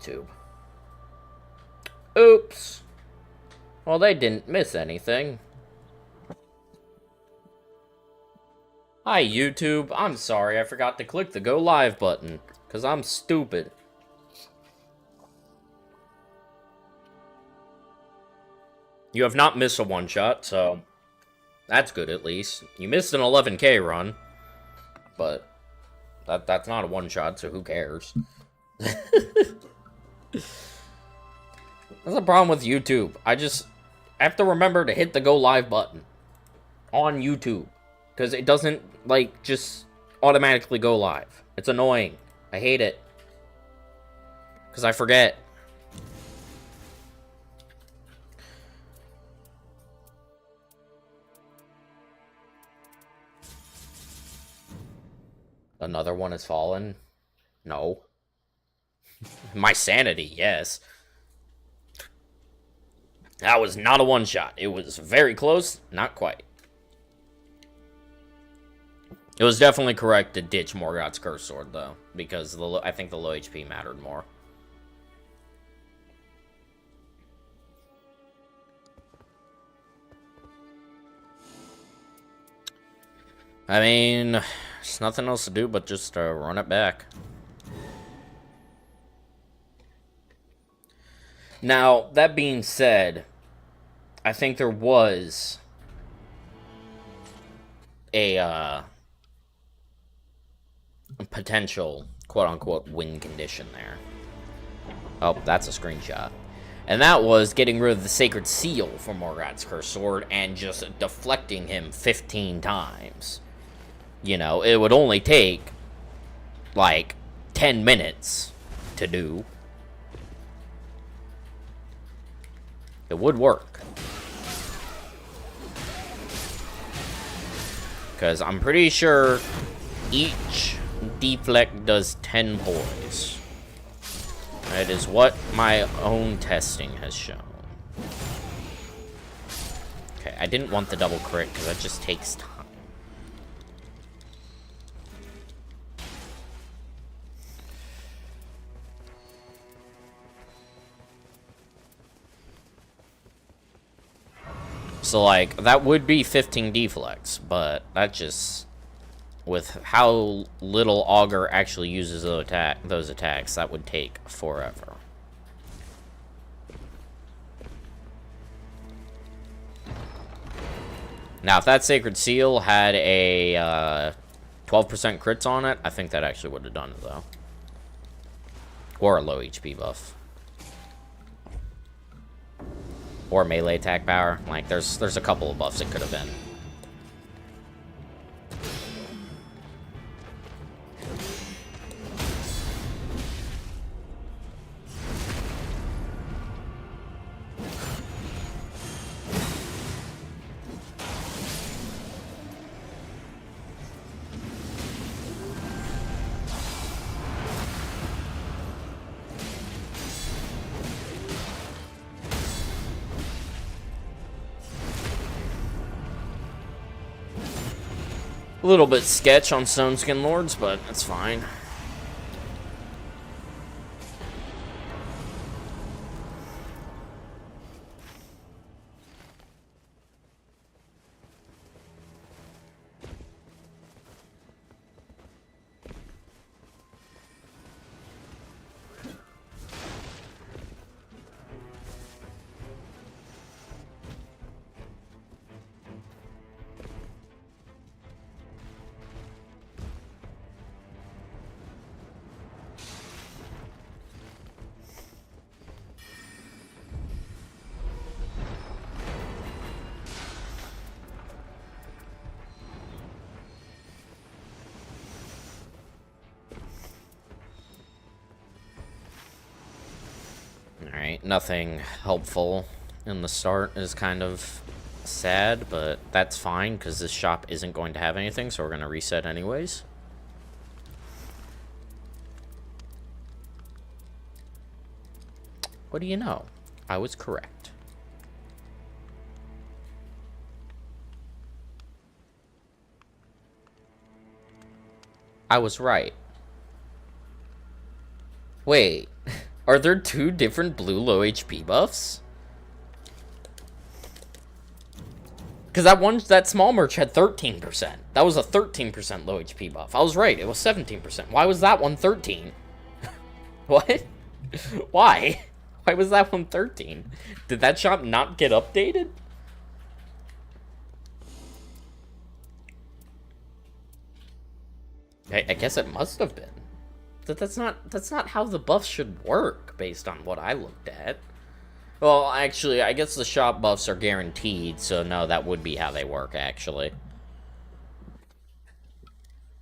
YouTube. Oops. Well, they didn't miss anything. Hi, YouTube. I'm sorry I forgot to click the go live button, because I'm stupid. You have not missed a one-shot, so that's good at least. You missed an 11K run, but that's not a one-shot, so who cares? That's the problem with YouTube. I have to remember to hit the go live button on YouTube, because it doesn't, like, just automatically go live. It's annoying. I hate it. Because I forget. Another one has fallen? No. My sanity, yes. That was not a one-shot. It was very close, not quite. It was definitely correct to ditch Morgoth's Curse Sword, though, because I think the low HP mattered more. I mean, there's nothing else to do but just run it back. Now, that being said, I think there was a potential quote-unquote win condition there. Oh, that's a screenshot. And that was getting rid of the Sacred Seal from Morgoth's Cursed Sword and just deflecting him 15 times. You know, it would only take, like, 10 minutes to do. It would work. Because I'm pretty sure each deflect does 10 poise. That is what my own testing has shown. Okay, I didn't want the double crit because that just takes time. So, like, that would be 15 deflects, but that just... with how little Augur actually uses those attacks, that would take forever. Now, if that Sacred Seal had a 12% crits on it, I think that actually would have done it, though. Or a low HP buff. Or melee attack power. Like, there's a couple of buffs it could have been. A little bit sketch on Stoneskin Lords, but that's fine. Alright, nothing helpful in the start is kind of sad, but that's fine, because this shop isn't going to have anything, so we're going to reset anyways. What do you know? I was correct. I was right. Wait. Are there two different blue low HP buffs? Because that small merch had 13%. That was a 13% low HP buff. I was right. It was 17%. Why was that one 13? What? Why? Why was that one 13? Did that shop not get updated? I guess it must have been. That's not how the buffs should work based on what I looked at. Well, actually, I guess the shop buffs are guaranteed, so no, that would be how they work, actually.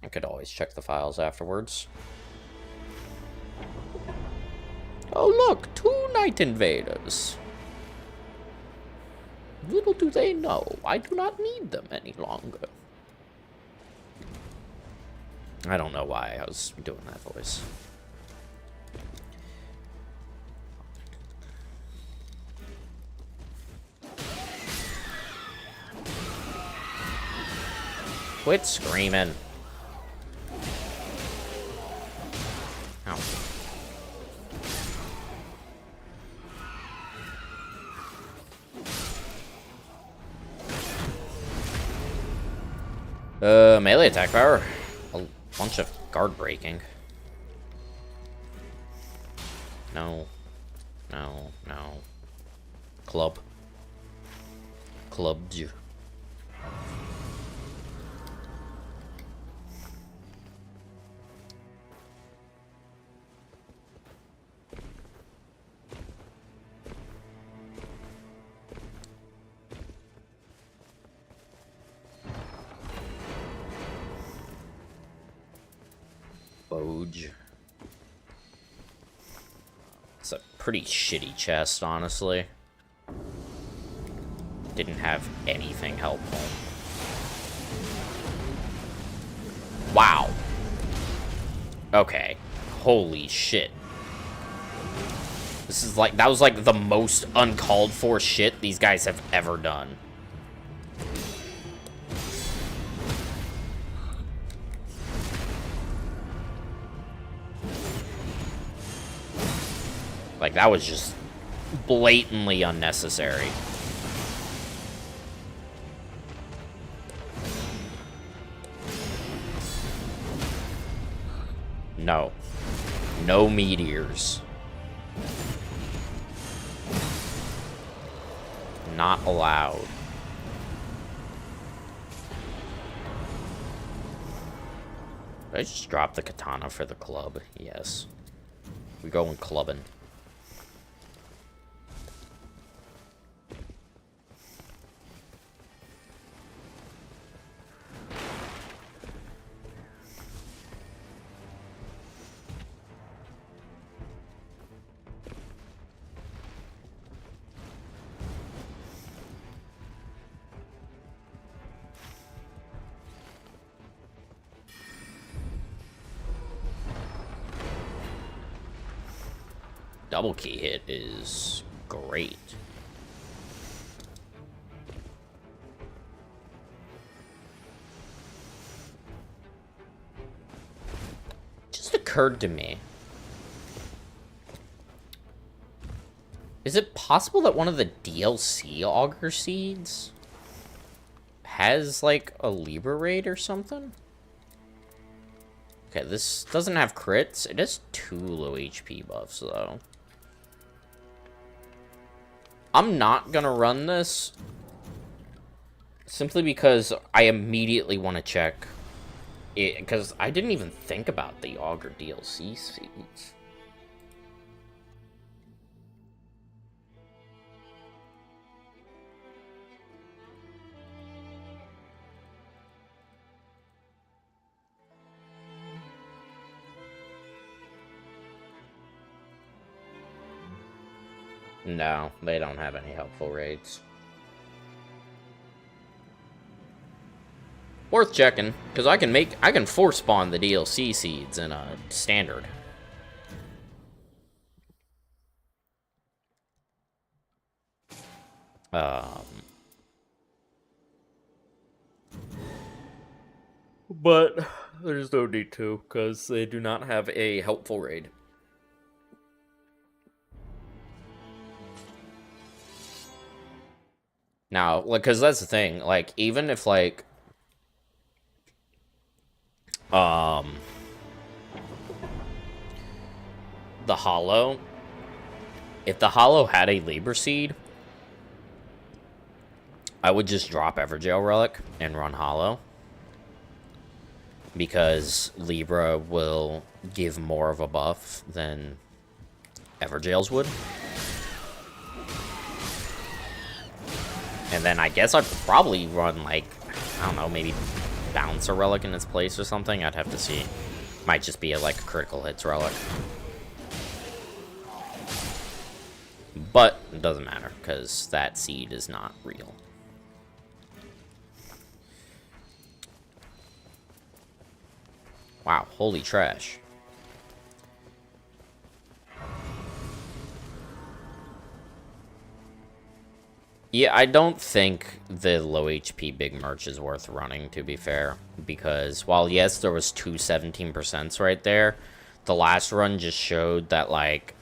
I could always check the files afterwards. Oh, look, 2 Night Invaders. Little do they know, I do not need them any longer. I don't know why I was doing that voice. Quit screaming. Ow. Melee attack power. A bunch of guard breaking. No. No, no. Club. Clubbed you. Boge. It's a pretty shitty chest, honestly. Didn't have anything helpful. Wow. Okay. Holy shit. This is like, that was like the most uncalled for shit these guys have ever done. Like, that was just blatantly unnecessary. No. No meteors. Not allowed. Did I just drop the katana for the club? Yes. We're going clubbing. Double key hit is great. Just occurred to me. Is it possible that one of the DLC Augur Seeds has, like, a Libra raid or something? Okay, this doesn't have crits. It has 2 low HP buffs, though. I'm not gonna run this simply because I immediately want to check it, because I didn't even think about the Augur DLC seeds. No, they don't have any helpful raids. Worth checking, because I can force spawn the DLC seeds in a standard. But there's no need to, because they do not have a helpful raid. Now, like, because that's the thing. Like, even if, like, the Hollow, if the Hollow had a Libra Seed, I would just drop Everjail Relic and run Hollow. Because Libra will give more of a buff than Everjails would. And then I guess I'd probably run, like, I don't know, maybe Bouncer Relic in its place or something. I'd have to see. Might just be like a critical hits relic. But it doesn't matter, because that seed is not real. Wow, holy trash. Yeah, I don't think the low HP big merch is worth running, to be fair. Because while, yes, there was two 17% right there, the last run just showed that, like,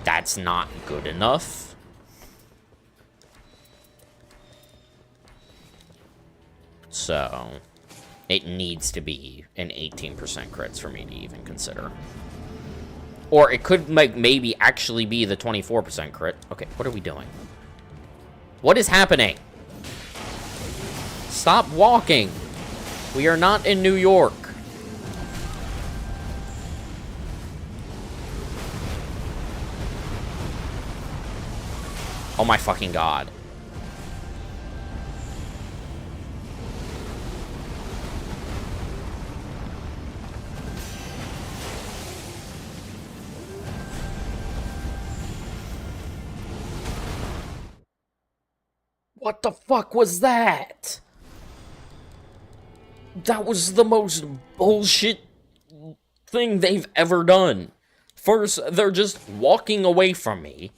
that's not good enough. So, it needs to be an 18% crits for me to even consider. Or it could, like, maybe actually be the 24% crit. Okay, what are we doing? What is happening? Stop walking. We are not in New York. Oh my fucking god. What the fuck was that? That was the most bullshit thing they've ever done. First, they're just walking away from me.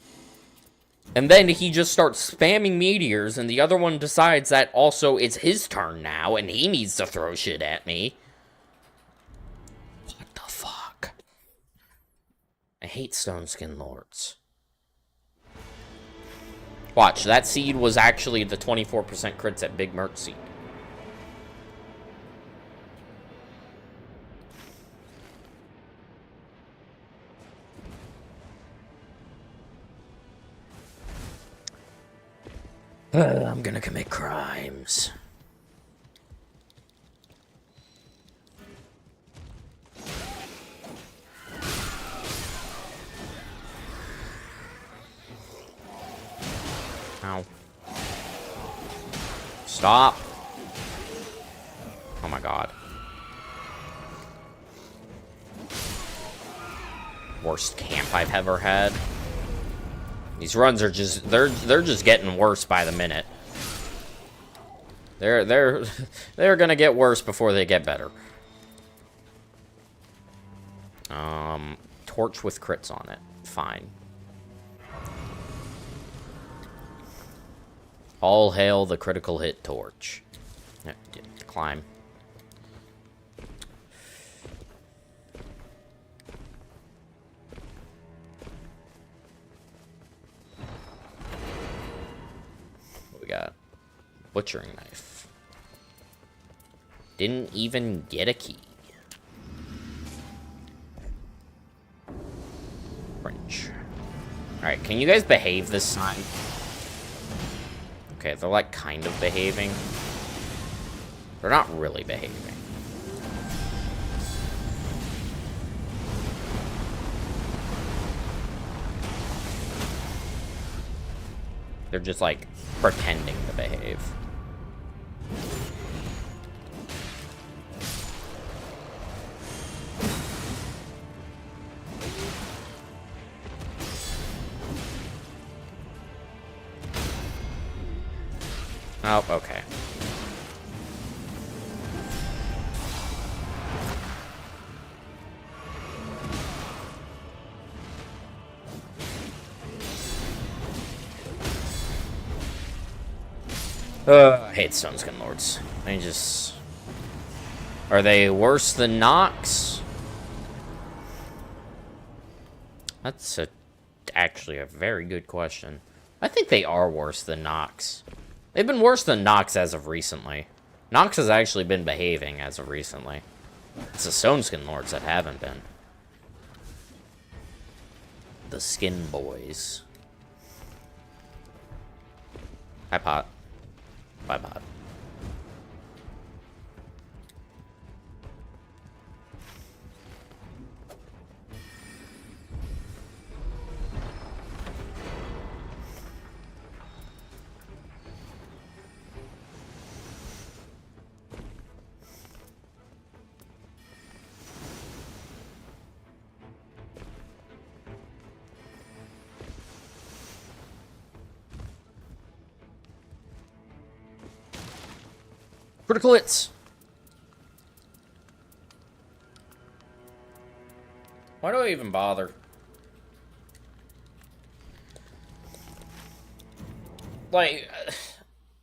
And then he just starts spamming meteors, and the other one decides that also it's his turn now, and he needs to throw shit at me. What the fuck? I hate Stone Skin Lords. Watch, that seed was actually the 24% crits at Big Merc Seed. I'm gonna commit crimes. Ow. Stop. Oh my god. Worst camp I've ever had. These runs are just they're just getting worse by the minute. They're gonna get worse before they get better. Torch with crits on it. Fine. All hail the critical hit torch. Climb. What we got? Butchering knife. Didn't even get a key. French. Alright, can you guys behave this time? Okay, they're like kind of behaving. They're not really behaving. They're just like pretending to behave. Oh, okay. I hate Stone Skin Lords. They just... Are they worse than Nox? That's actually a very good question. I think they are worse than Nox. They've been worse than Nox as of recently. Nox has actually been behaving as of recently. It's the Stoneskin Lords that haven't been. The Skin Boys. Hi, Pot. Bye, Pot. Critical hits. Why do I even bother? Like,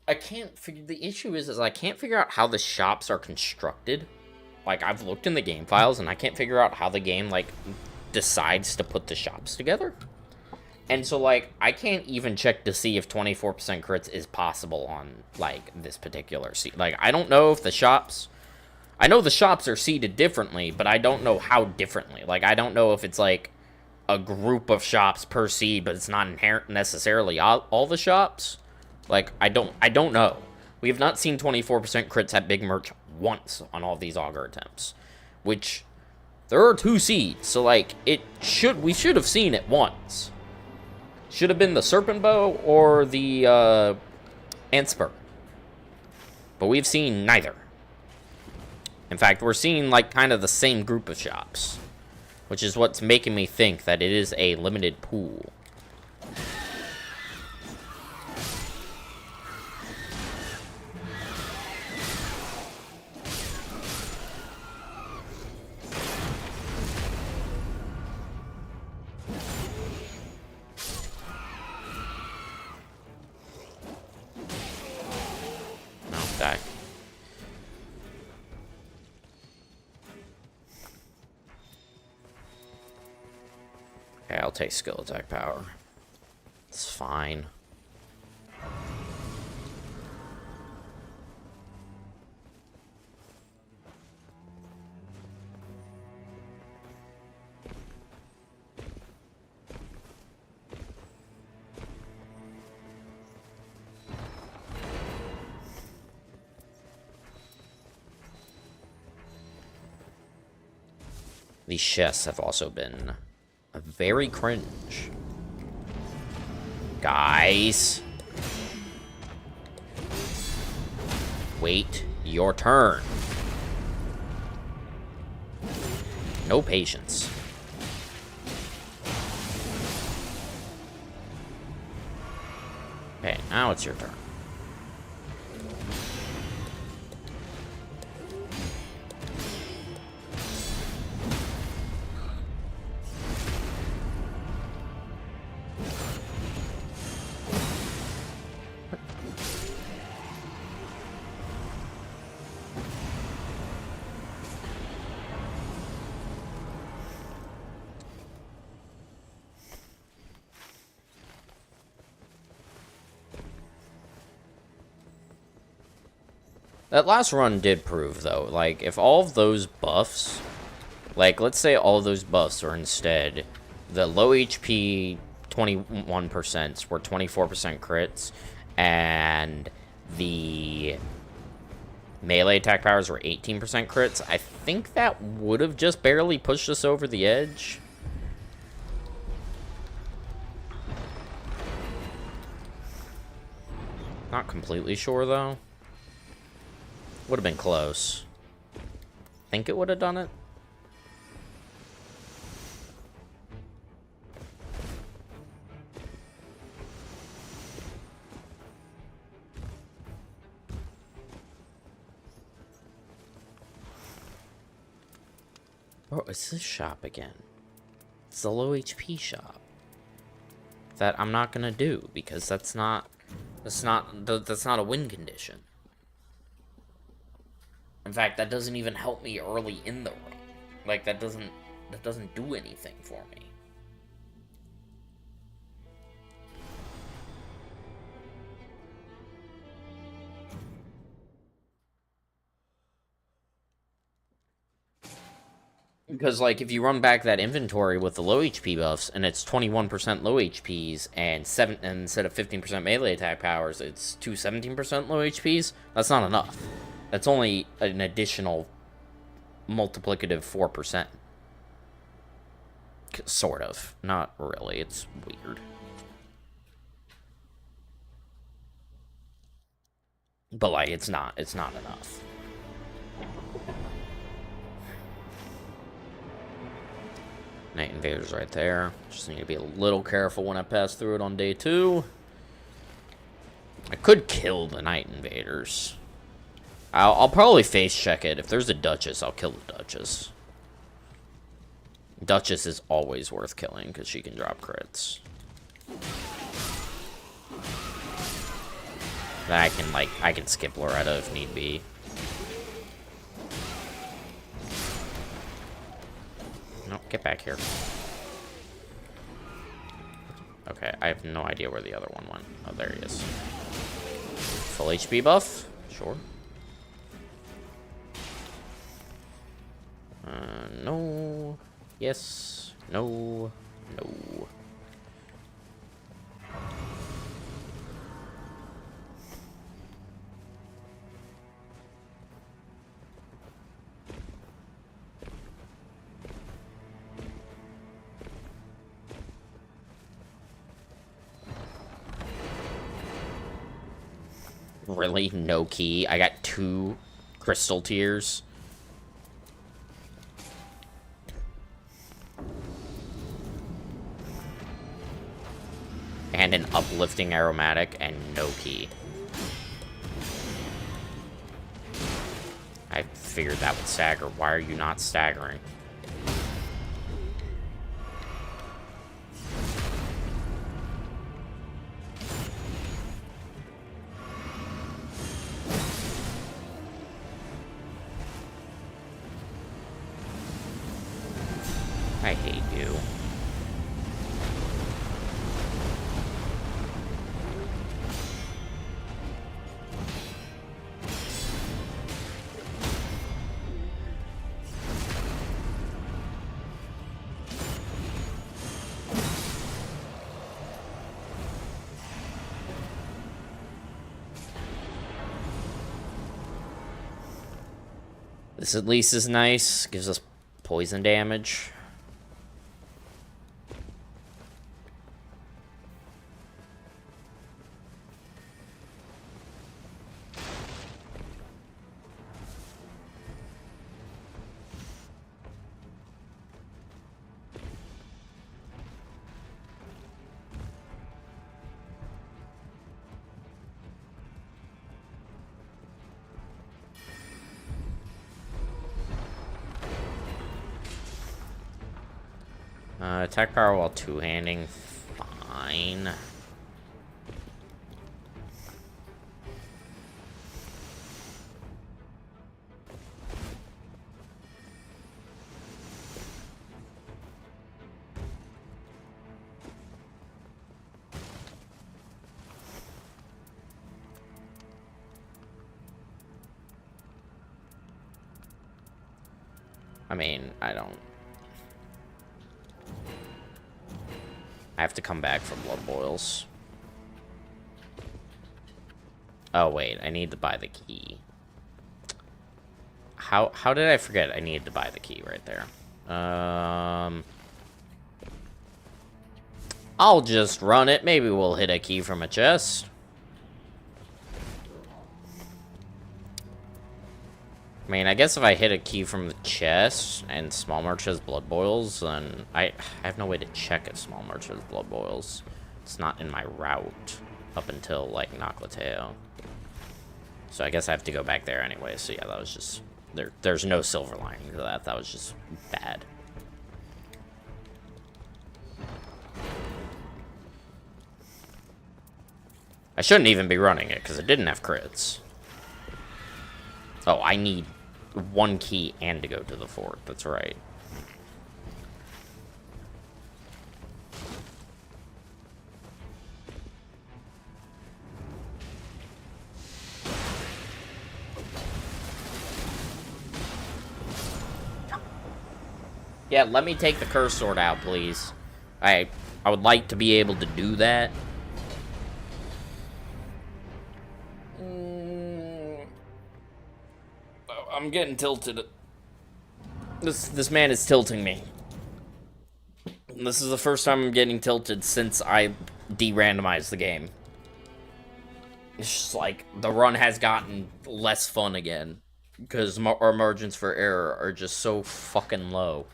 I can't figure... The issue is I can't figure out how the shops are constructed. Like, I've looked in the game files, and I can't figure out how the game, like, decides to put the shops together. And so, like, I can't even check to see if 24% crits is possible on, like, this particular seed. Like, I don't know if the shops... I know the shops are seeded differently, but I don't know how differently. Like, I don't know if it's, like, a group of shops per seed, but it's not inherent necessarily all the shops. Like, I don't know. We have not seen 24% crits at Big Merch once on all these Augur attempts. Which, there are 2 seeds, so, like, we should have seen it once. Should have been the Serpent Bow or the Antspur. But we've seen neither. In fact, we're seeing like kind of the same group of shops. Which is what's making me think that it is a limited pool. Die. Okay, I'll take skill attack power. It's fine. These chests have also been very cringe. Guys. Wait your turn. No patience. Okay, now it's your turn. That last run did prove, though, like, if all of those buffs, like, let's say all of those buffs are instead the low HP 21% were 24% crits, and the melee attack powers were 18% crits, I think that would have just barely pushed us over the edge. Not completely sure, though. Would have been close. Think it would have done it? Oh, it's this shop again. It's the low HP shop. That I'm not gonna do because that's not a win condition. In fact, that doesn't even help me early in the run. Like, that doesn't do anything for me. Because, like, if you run back that inventory with the low HP buffs, and it's 21% low HPs, and instead of 15% melee attack powers, it's 17% low HPs, that's not enough. That's only an additional multiplicative 4%. Sort of. Not really. It's weird. But, like, it's not enough. Night Invader's right there. Just need to be a little careful when I pass through it on day 2. I could kill the Night Invaders. I'll probably face check it. If there's a Duchess, I'll kill the Duchess. Duchess is always worth killing because she can drop crits. Then I can skip Loretta if need be. No, get back here. Okay, I have no idea where the other one went. Oh, there he is. Full HP buff? Sure. No. Yes. No. No. Really? No key? I got 2 crystal tears. And an uplifting aromatic and no key. I figured that would stagger. Why are you not staggering? I hate you. This at least is nice. Gives us poison damage. Attack power while two-handing, fine. I mean, I have to come back for blood boils. Oh wait, I need to buy the key. How did I forget I needed to buy the key right there? I'll just run it. Maybe we'll hit a key from a chest. I mean, I guess if I hit a key from the chest and Small March has blood boils, then I have no way to check if Small March has blood boils. It's not in my route up until, like, Noclateo. So I guess I have to go back there anyway. So yeah, that was just... There's no silver lining to that. That was just bad. I shouldn't even be running it, because it didn't have crits. Oh, I need 1 key and to go to the fort. That's right. Yeah, let me take the curse sword out, please. I would like to be able to do that. I'm getting tilted. This man is tilting me. This is the first time I'm getting tilted since I de-randomized the game. It's just like, the run has gotten less fun again. Because our margins for error are just so fucking low.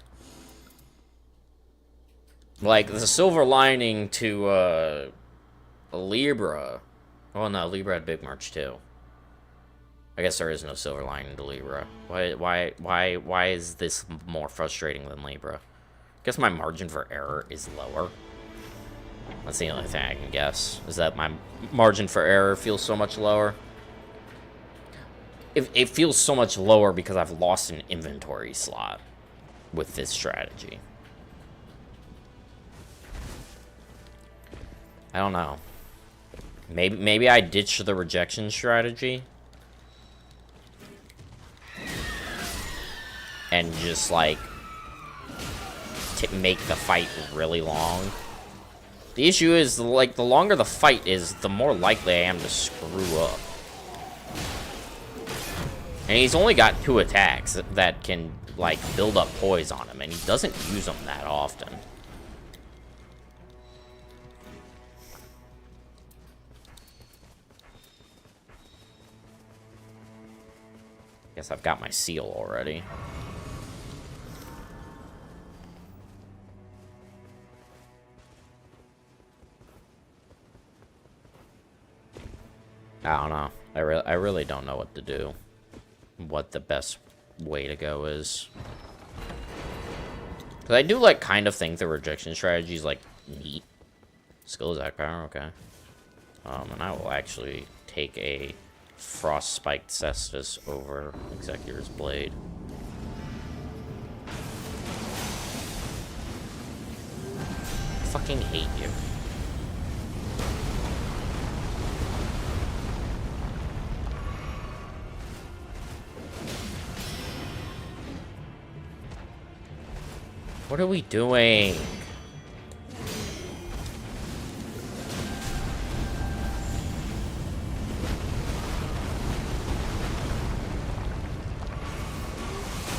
Like, the silver lining to, Libra... Oh no, Libra had Big March too. I guess there is no silver lining to Libra. Why is this more frustrating than Libra? I guess my margin for error is lower. That's the only thing I can guess, is that my margin for error feels so much lower. It feels so much lower because I've lost an inventory slot with this strategy. I don't know. Maybe I ditch the rejection strategy and just, like, make the fight really long. The issue is, like, the longer the fight is, the more likely I am to screw up. And he's only got 2 attacks that can, like, build up poise on him, and he doesn't use them that often. Guess I've got my seal already. I don't know. I really don't know what to do. What the best way to go is. Because I do, like, kind of think the rejection strategy is, like, neat. Skill attack power, okay. And I will actually take a Frost Spiked Cestus over Executor's Blade. I fucking hate you. What are we doing?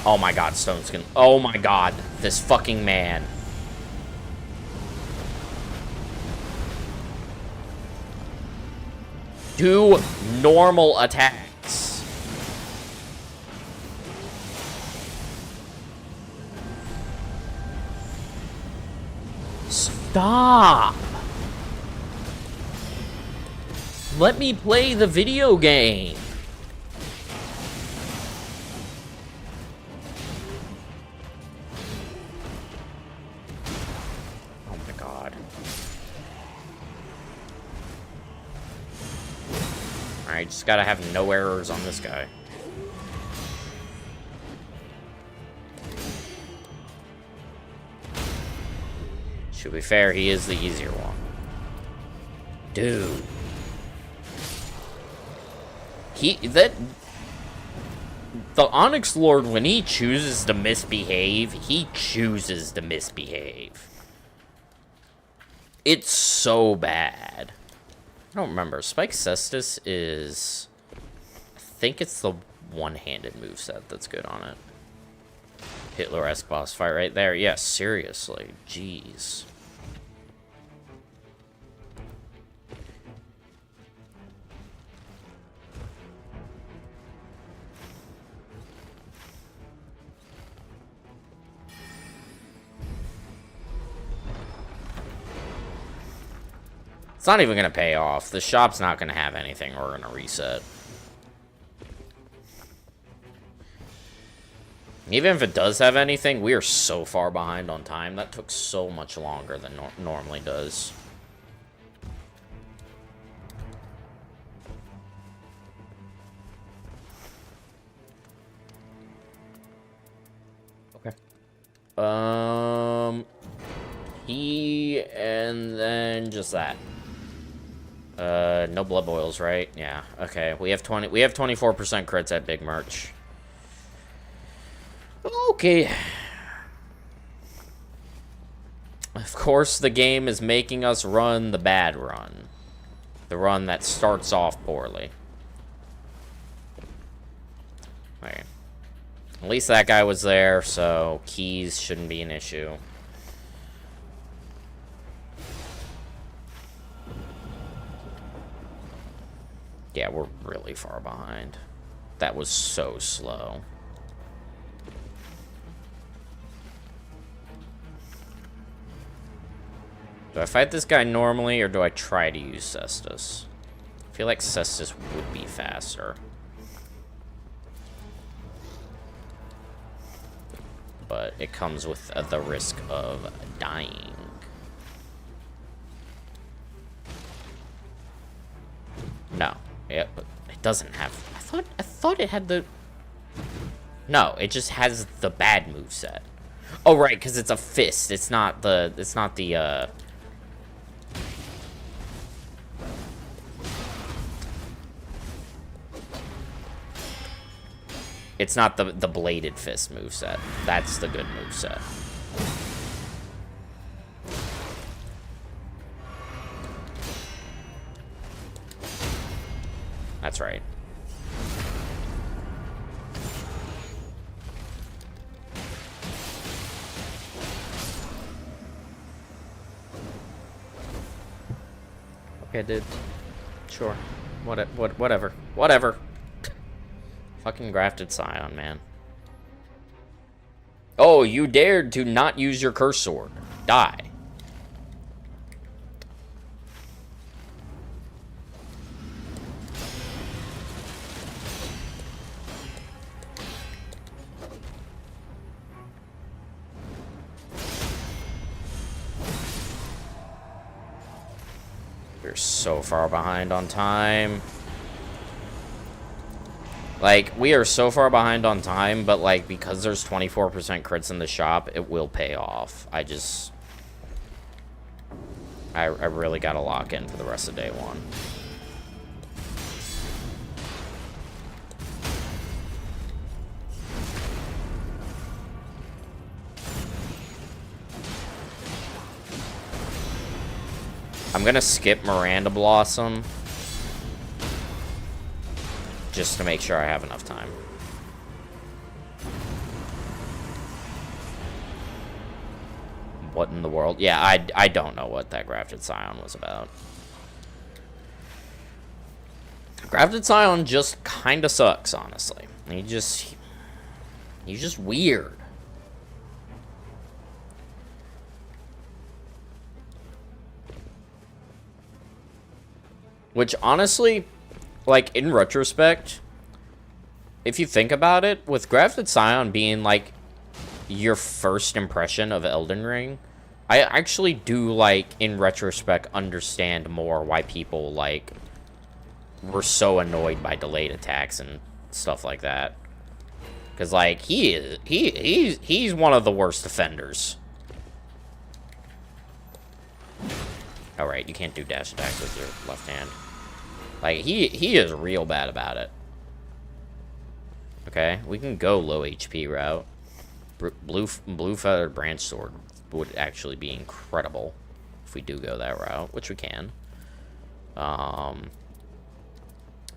Oh my god, Stone Skin. Oh my god, this fucking man. Do normal attacks. Stop. Let me play the video game. Oh my god. Alright, just gotta have no errors on this guy. To be fair, he is the easier one. Dude. The Onyx Lord, when he chooses to misbehave, he chooses to misbehave. It's so bad. I don't remember. Spike Cestus is... I think it's the one-handed moveset that's good on it. Hitler-esque boss fight right there. Yeah, seriously. Jeez. It's not even going to pay off. The shop's not going to have anything. We're going to reset. Even if it does have anything, we are so far behind on time. That took so much longer than normally does. Okay. And then just that. No blood boils, right? Yeah. Okay. We have 24% crits at Big March. Okay. Of course, the game is making us run the bad run. The run that starts off poorly. Okay. At least that guy was there, so keys shouldn't be an issue. Yeah, we're really far behind. That was so slow. Do I fight this guy normally, or do I try to use Cestus? I feel like Cestus would be faster. But it comes with the risk of dying. No. It doesn't have... I thought it had the... No, it just has the bad moveset. Oh, right, because it's a fist. It's not the... It's not the, It's not the bladed fist moveset. That's the good moveset. That's right. Okay, dude. Sure. Whatever. Whatever. Fucking grafted scion, man. Oh, you dared to not use your curse sword. Die. We're so far behind on time. Like, we are so far behind on time, but, like, because there's 24% crits in the shop, it will pay off. I really gotta lock in for the rest of day one. I'm gonna skip Miranda Blossom. Just to make sure I have enough time. What in the world? Yeah, I don't know what that Grafted Scion was about. Grafted Scion just kind of sucks, honestly. He's just weird. Which, honestly... Like, in retrospect, if you think about it, with Grafted Scion being, like, your first impression of Elden Ring, I actually do, like, in retrospect, understand more why people, like, were so annoyed by delayed attacks and stuff like that. Because, like, he's one of the worst offenders. Alright, you can't do dash attacks with your left hand. Like, he is real bad about it. Okay, we can go low HP route. Blue Feathered Branch Sword would actually be incredible if we do go that route, which we can. I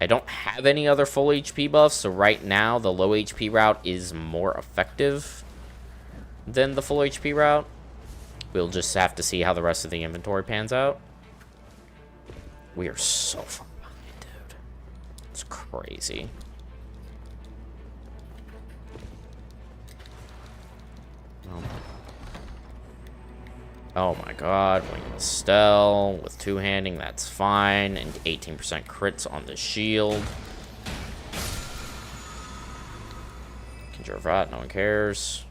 don't have any other full HP buffs, so right now the low HP route is more effective than the full HP route. We'll just have to see how the rest of the inventory pans out. We are so far. It's crazy. Oh my god, Wing of Estelle with two-handing, that's fine. And 18% crits on the shield. Conjure no one cares.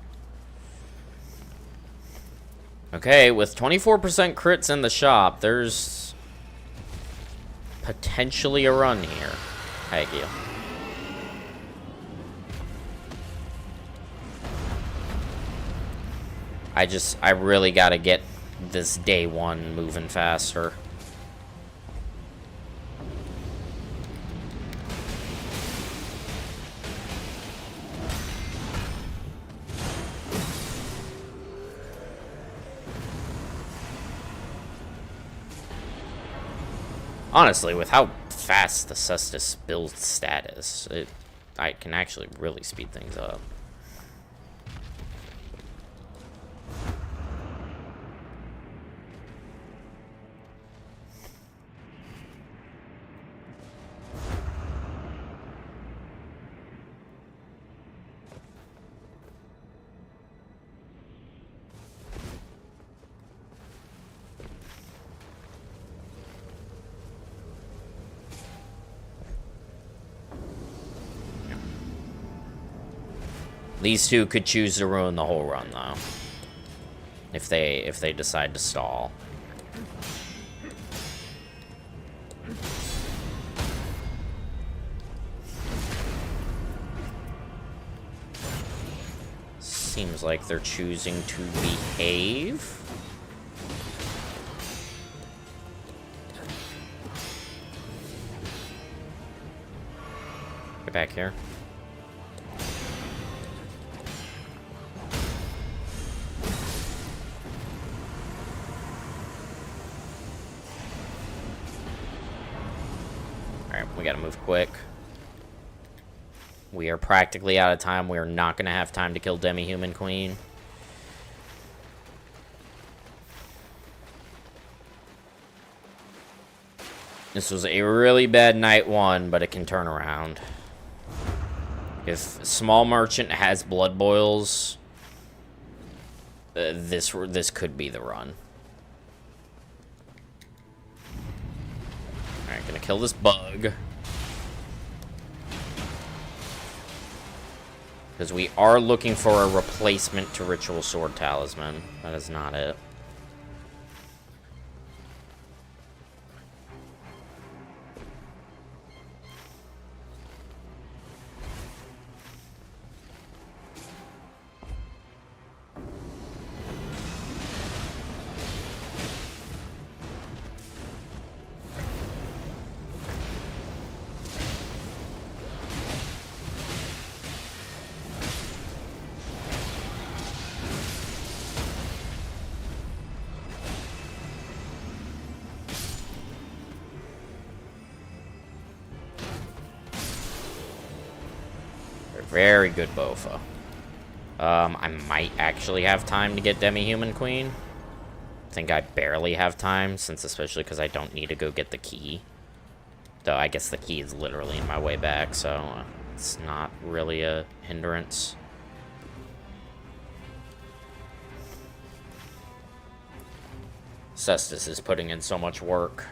Okay, with 24% crits in the shop, there's potentially a run here. Thank you. I really gotta get this day one moving faster. Honestly, with how fast the Cestus build status, I can actually really speed things up. These two could choose to ruin the whole run, though, if they decide to stall. Seems like they're choosing to behave. Get back here. We gotta move quick. We are practically out of time. We are not gonna have time to kill Demi-Human Queen. This was a really bad night one, but it can turn around. If Small Merchant has blood boils, this could be the run. Alright, gonna kill this bug. Because we are looking for a replacement to Ritual Sword Talisman. That is not it. Very good Bofa. I might actually have time to get Demi-Human Queen. I think I barely have time, since especially because I don't need to go get the key. Though I guess the key is literally in my way back, so it's not really a hindrance. Cestus is putting in so much work.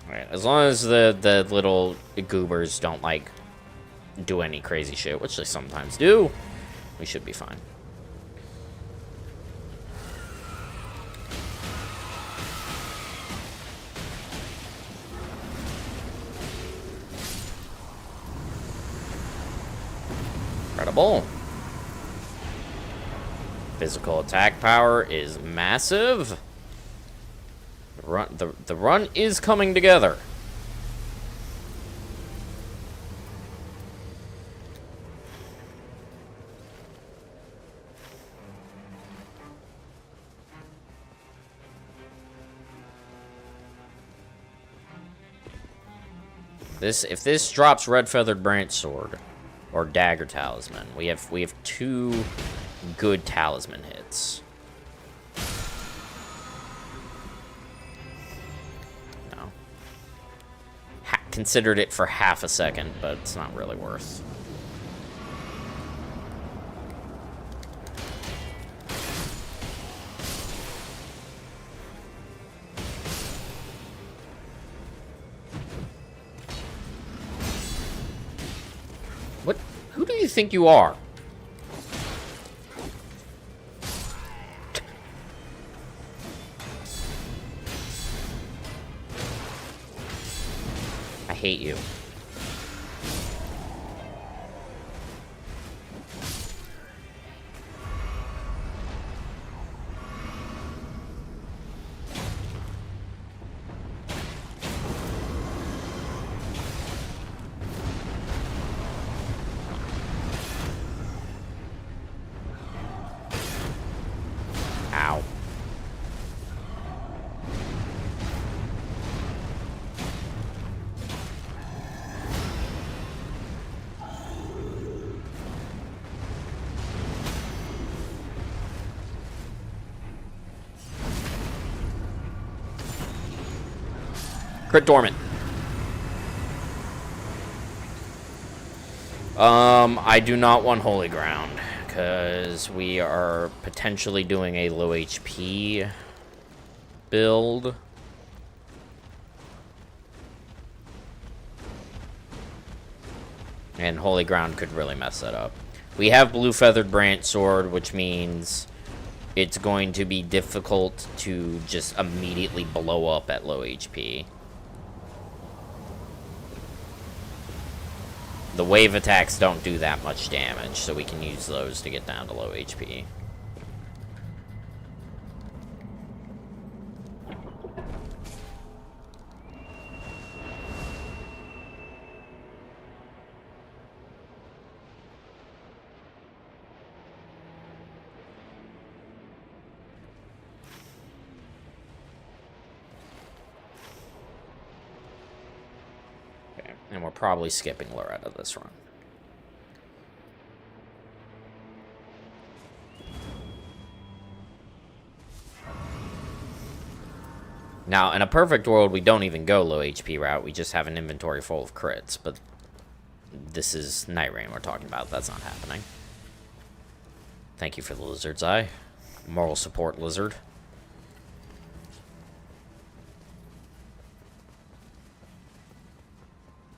Alright, as long as the little goobers don't, like, do any crazy shit, which they sometimes do, we should be fine. Incredible. Physical attack power is massive. The run is coming together. If this drops Red Feathered Branch Sword or Dagger Talisman, we have two good talisman hits. Considered it for half a second, but it's not really worth. What? Who do you think you are? I hate you. Ow. Crit dormant. I do not want Holy Ground, because we are potentially doing a low HP build. And Holy Ground could really mess that up. We have Blue Feathered Branch Sword, which means it's going to be difficult to just immediately blow up at low HP. The wave attacks don't do that much damage, so we can use those to get down to low HP. And we're probably skipping Loretta this run. Now, in a perfect world, we don't even go low HP route. We just have an inventory full of crits. But this is Night Rain we're talking about. That's not happening. Thank you for the Lizard's Eye. Moral support, Lizard.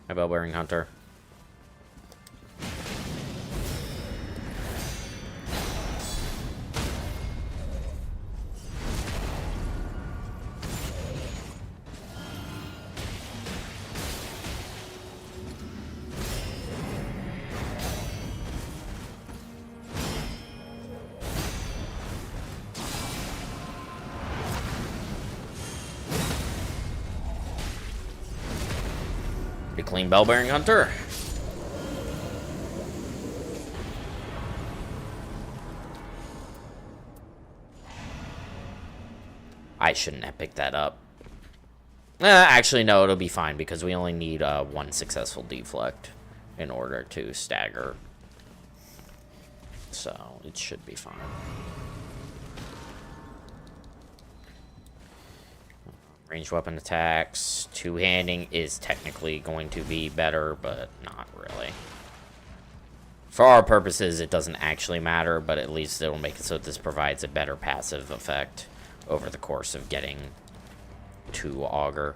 Hi, Bell-Bearing Hunter. Pretty clean Bell-Bearing Hunter. I shouldn't have picked that up. Actually, no, it'll be fine because we only need one successful deflect in order to stagger. So, it should be fine. Ranged weapon attacks. Two-handing is technically going to be better, but not really. For our purposes, it doesn't actually matter, but at least it'll make it so this provides a better passive effect over the course of getting to Augur.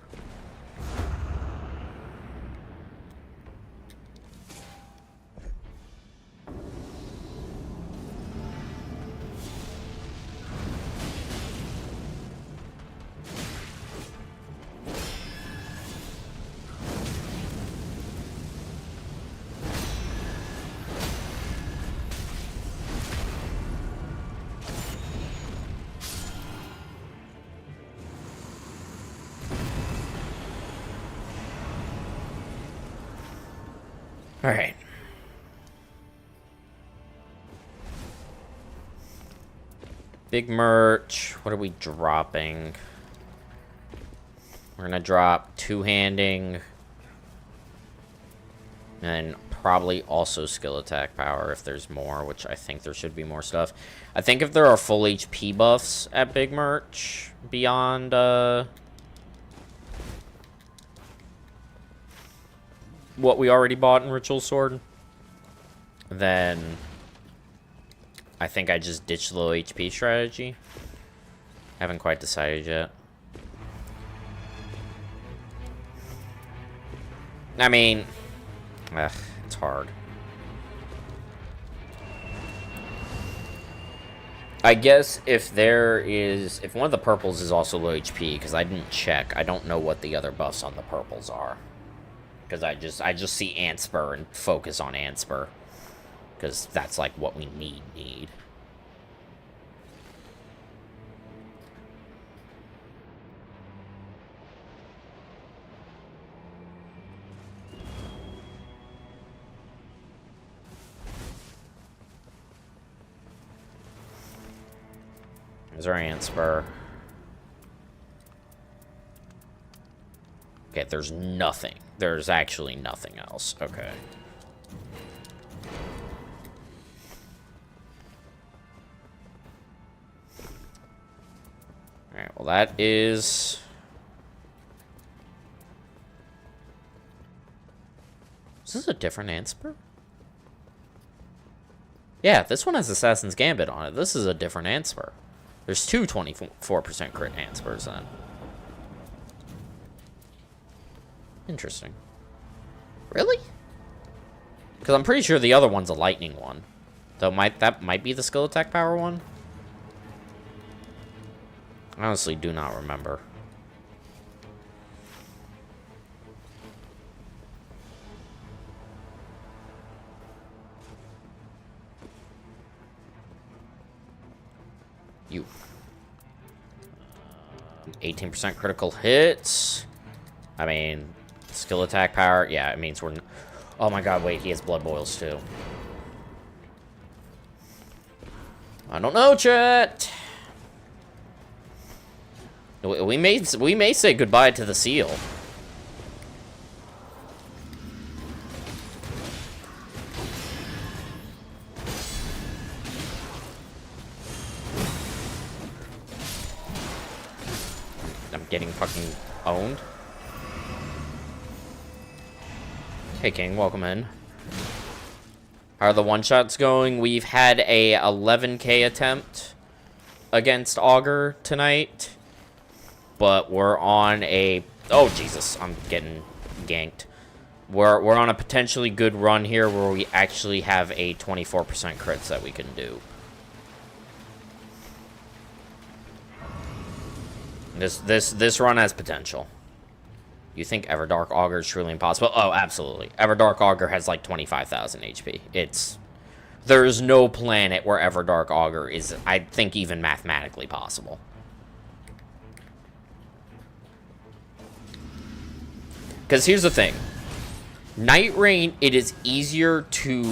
All right. Big merch. What are we dropping? We're gonna drop two-handing. And probably also skill attack power if there's more, which I think there should be more stuff. I think if there are full HP buffs at Big Merch beyond, what we already bought in Ritual Sword, then I think I just ditched the low HP strategy. Haven't quite decided yet. I mean, it's hard. I guess if one of the purples is also low HP, because I didn't check, I don't know what the other buffs on the purples are. Because I just see Antspur and focus on Antspur. Because that's like what we need. There's our Antspur. Okay, there's nothing. There's actually nothing else. Okay. Alright, well that is this a different Ansper? Yeah, this one has Assassin's Gambit on it. This is a different Ansper. There's two 24% crit Anspers then. Interesting. Really? Because I'm pretty sure the other one's a lightning one. Though that might be the skill attack power one. I honestly do not remember. You. 18% critical hits. I mean, skill attack power. Yeah, it means we're... Oh my god, wait, he has blood boils too. I don't know, chat. We may say goodbye to the seal. I'm getting fucking owned. Hey King, welcome in. How are the one-shots going? We've had a 11k attempt against Augur tonight. But we're on a... Oh, Jesus. I'm getting ganked. We're on a potentially good run here where we actually have a 24% crits that we can do. This run has potential. You think Everdark Augur is truly impossible? Oh, absolutely. Everdark Augur has like 25,000 HP. There is no planet where Everdark Augur is, I think, even mathematically possible. Because here's the thing. Night Rain, it is easier to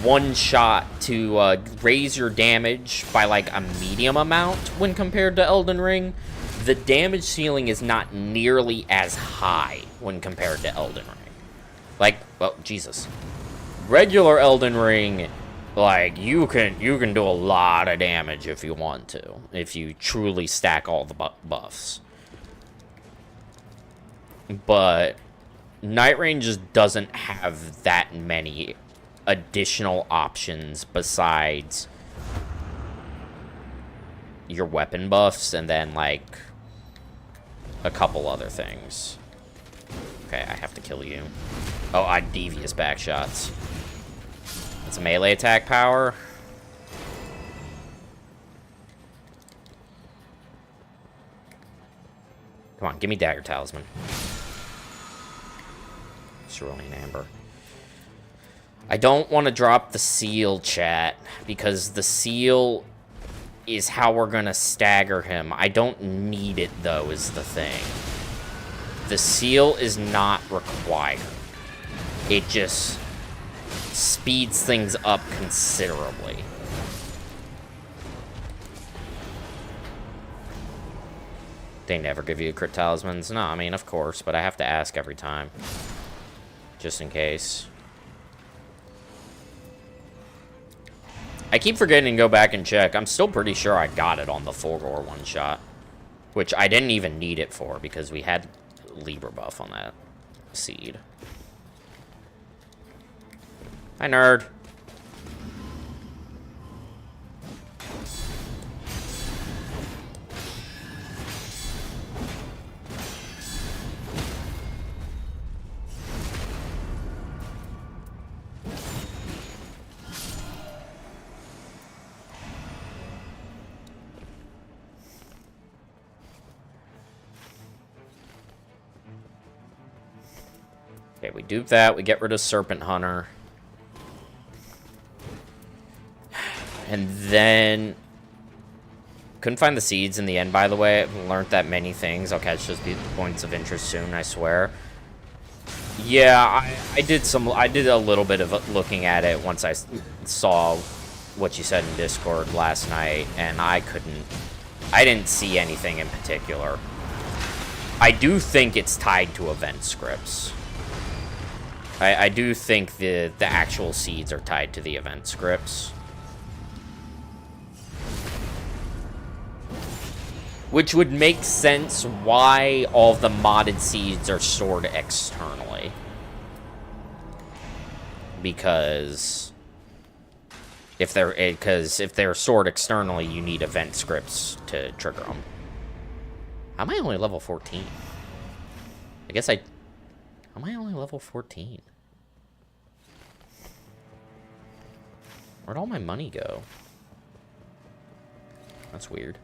one-shot, to raise your damage by like a medium amount when compared to Elden Ring. The damage ceiling is not nearly as high when compared to Elden Ring. Like, well, Jesus. Regular Elden Ring, like, you can do a lot of damage if you want to. If you truly stack all the buffs. But Night Rain just doesn't have that many additional options besides your weapon buffs and then, like, a couple other things. Okay, I have to kill you. Oh, devious back shots. It's a melee attack power. Come on, give me Dagger Talisman. Cerulean Amber. I don't want to drop the seal, chat, because the seal is how we're going to stagger him. I don't need it, though, is the thing. The seal is not required. It just speeds things up considerably. They never give you crit talismans? No, I mean, of course, but I have to ask every time. Just in case. I keep forgetting to go back and check. I'm still pretty sure I got it on the Fulgor one-shot. Which I didn't even need it for, because we had Libra buff on that seed. Hi, nerd. Okay, we dupe that. We get rid of Serpent Hunter. And then... Couldn't find the seeds in the end, by the way. I've learned that many things. I'll catch those points of interest soon, I swear. Yeah, I did a little bit of looking at it once I saw what you said in Discord last night, and I didn't see anything in particular. I do think it's tied to event scripts. I do think the actual seeds are tied to the event scripts. Which would make sense why all of the modded seeds are stored externally. because if they're stored externally, you need event scripts to trigger them. How am I only level 14? How am I only level 14? Where'd all my money go? That's weird.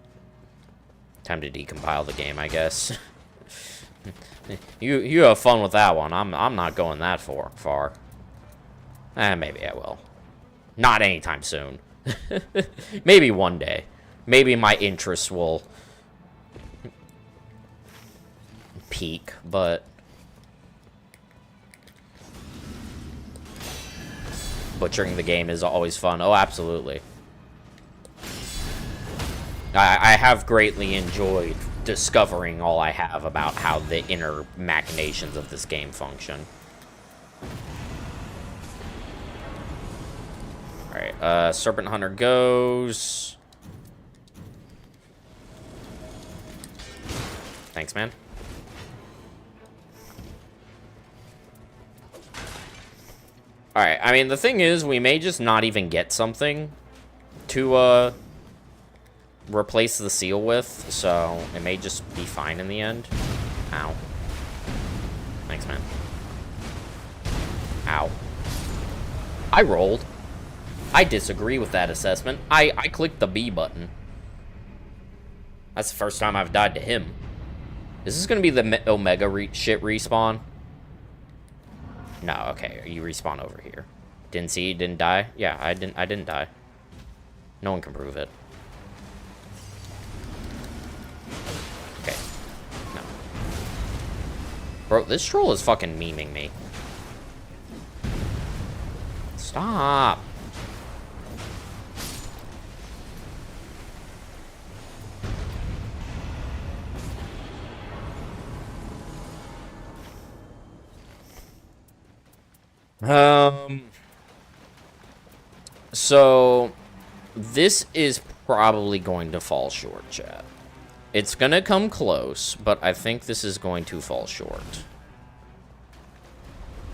Time to decompile the game, I guess. You have fun with that one. I'm not going that far. Maybe I will. Not anytime soon. Maybe one day. Maybe my interest will peak, but butchering the game is always fun. Oh, absolutely. I have greatly enjoyed discovering all I have about how the inner machinations of this game function. Alright, Serpent Hunter goes. Thanks, man. Alright, I mean, the thing is, we may just not even get something to, replace the seal with, so it may just be fine in the end. Ow. Thanks, man. Ow. I rolled. I disagree with that assessment. I clicked the B button. That's the first time I've died to him. Is this gonna be the Omega shit respawn? No, okay, you respawn over here. Didn't see, didn't die? Yeah, I didn't die. No one can prove it. Okay. No. Bro, this troll is fucking memeing me. Stop. So this is probably going to fall short, chat. It's gonna come close, but I think this is going to fall short.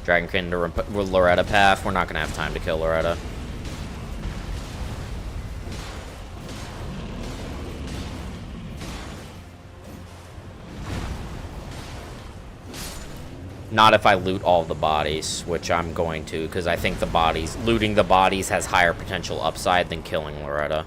Dragonkin to Loretta path. We're not gonna have time to kill Loretta. Not if I loot all the bodies, which I'm going to, because I think looting the bodies has higher potential upside than killing Loretta.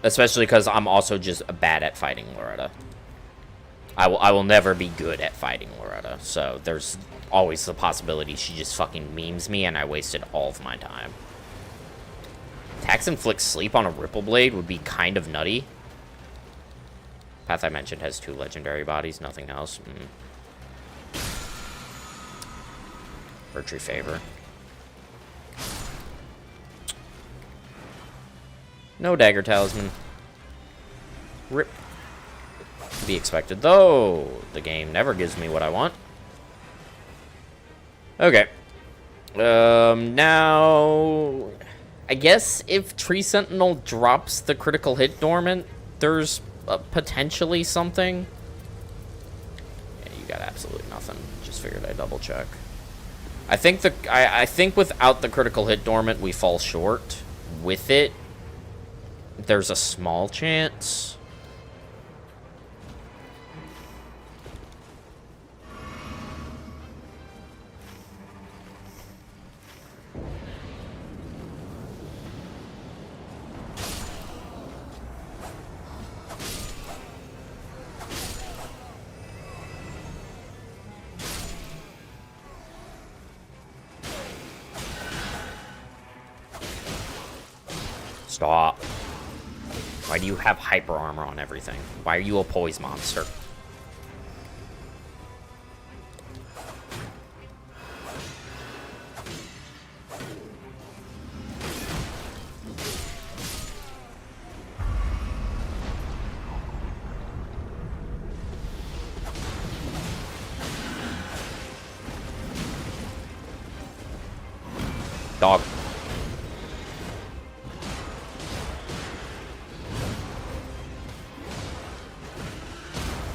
Especially because I'm also just bad at fighting Loretta. I will never be good at fighting Loretta, so there's always the possibility she just fucking memes me and I wasted all of my time. Tax Inflict Sleep on a Ripple Blade would be kind of nutty. Path I mentioned has 2 legendary bodies, nothing else. Virtue Favor. No Dagger Talisman. Rip. To be expected, though. The game never gives me what I want. Okay. Now... I guess if Tree Sentinel drops the critical hit dormant, there's potentially something. Yeah, you got absolutely nothing. Just figured I'd double check. I think without the critical hit dormant, we fall short. With it, there's a small chance. Stop. Why do you have hyper armor on everything? Why are you a poise monster? Dog.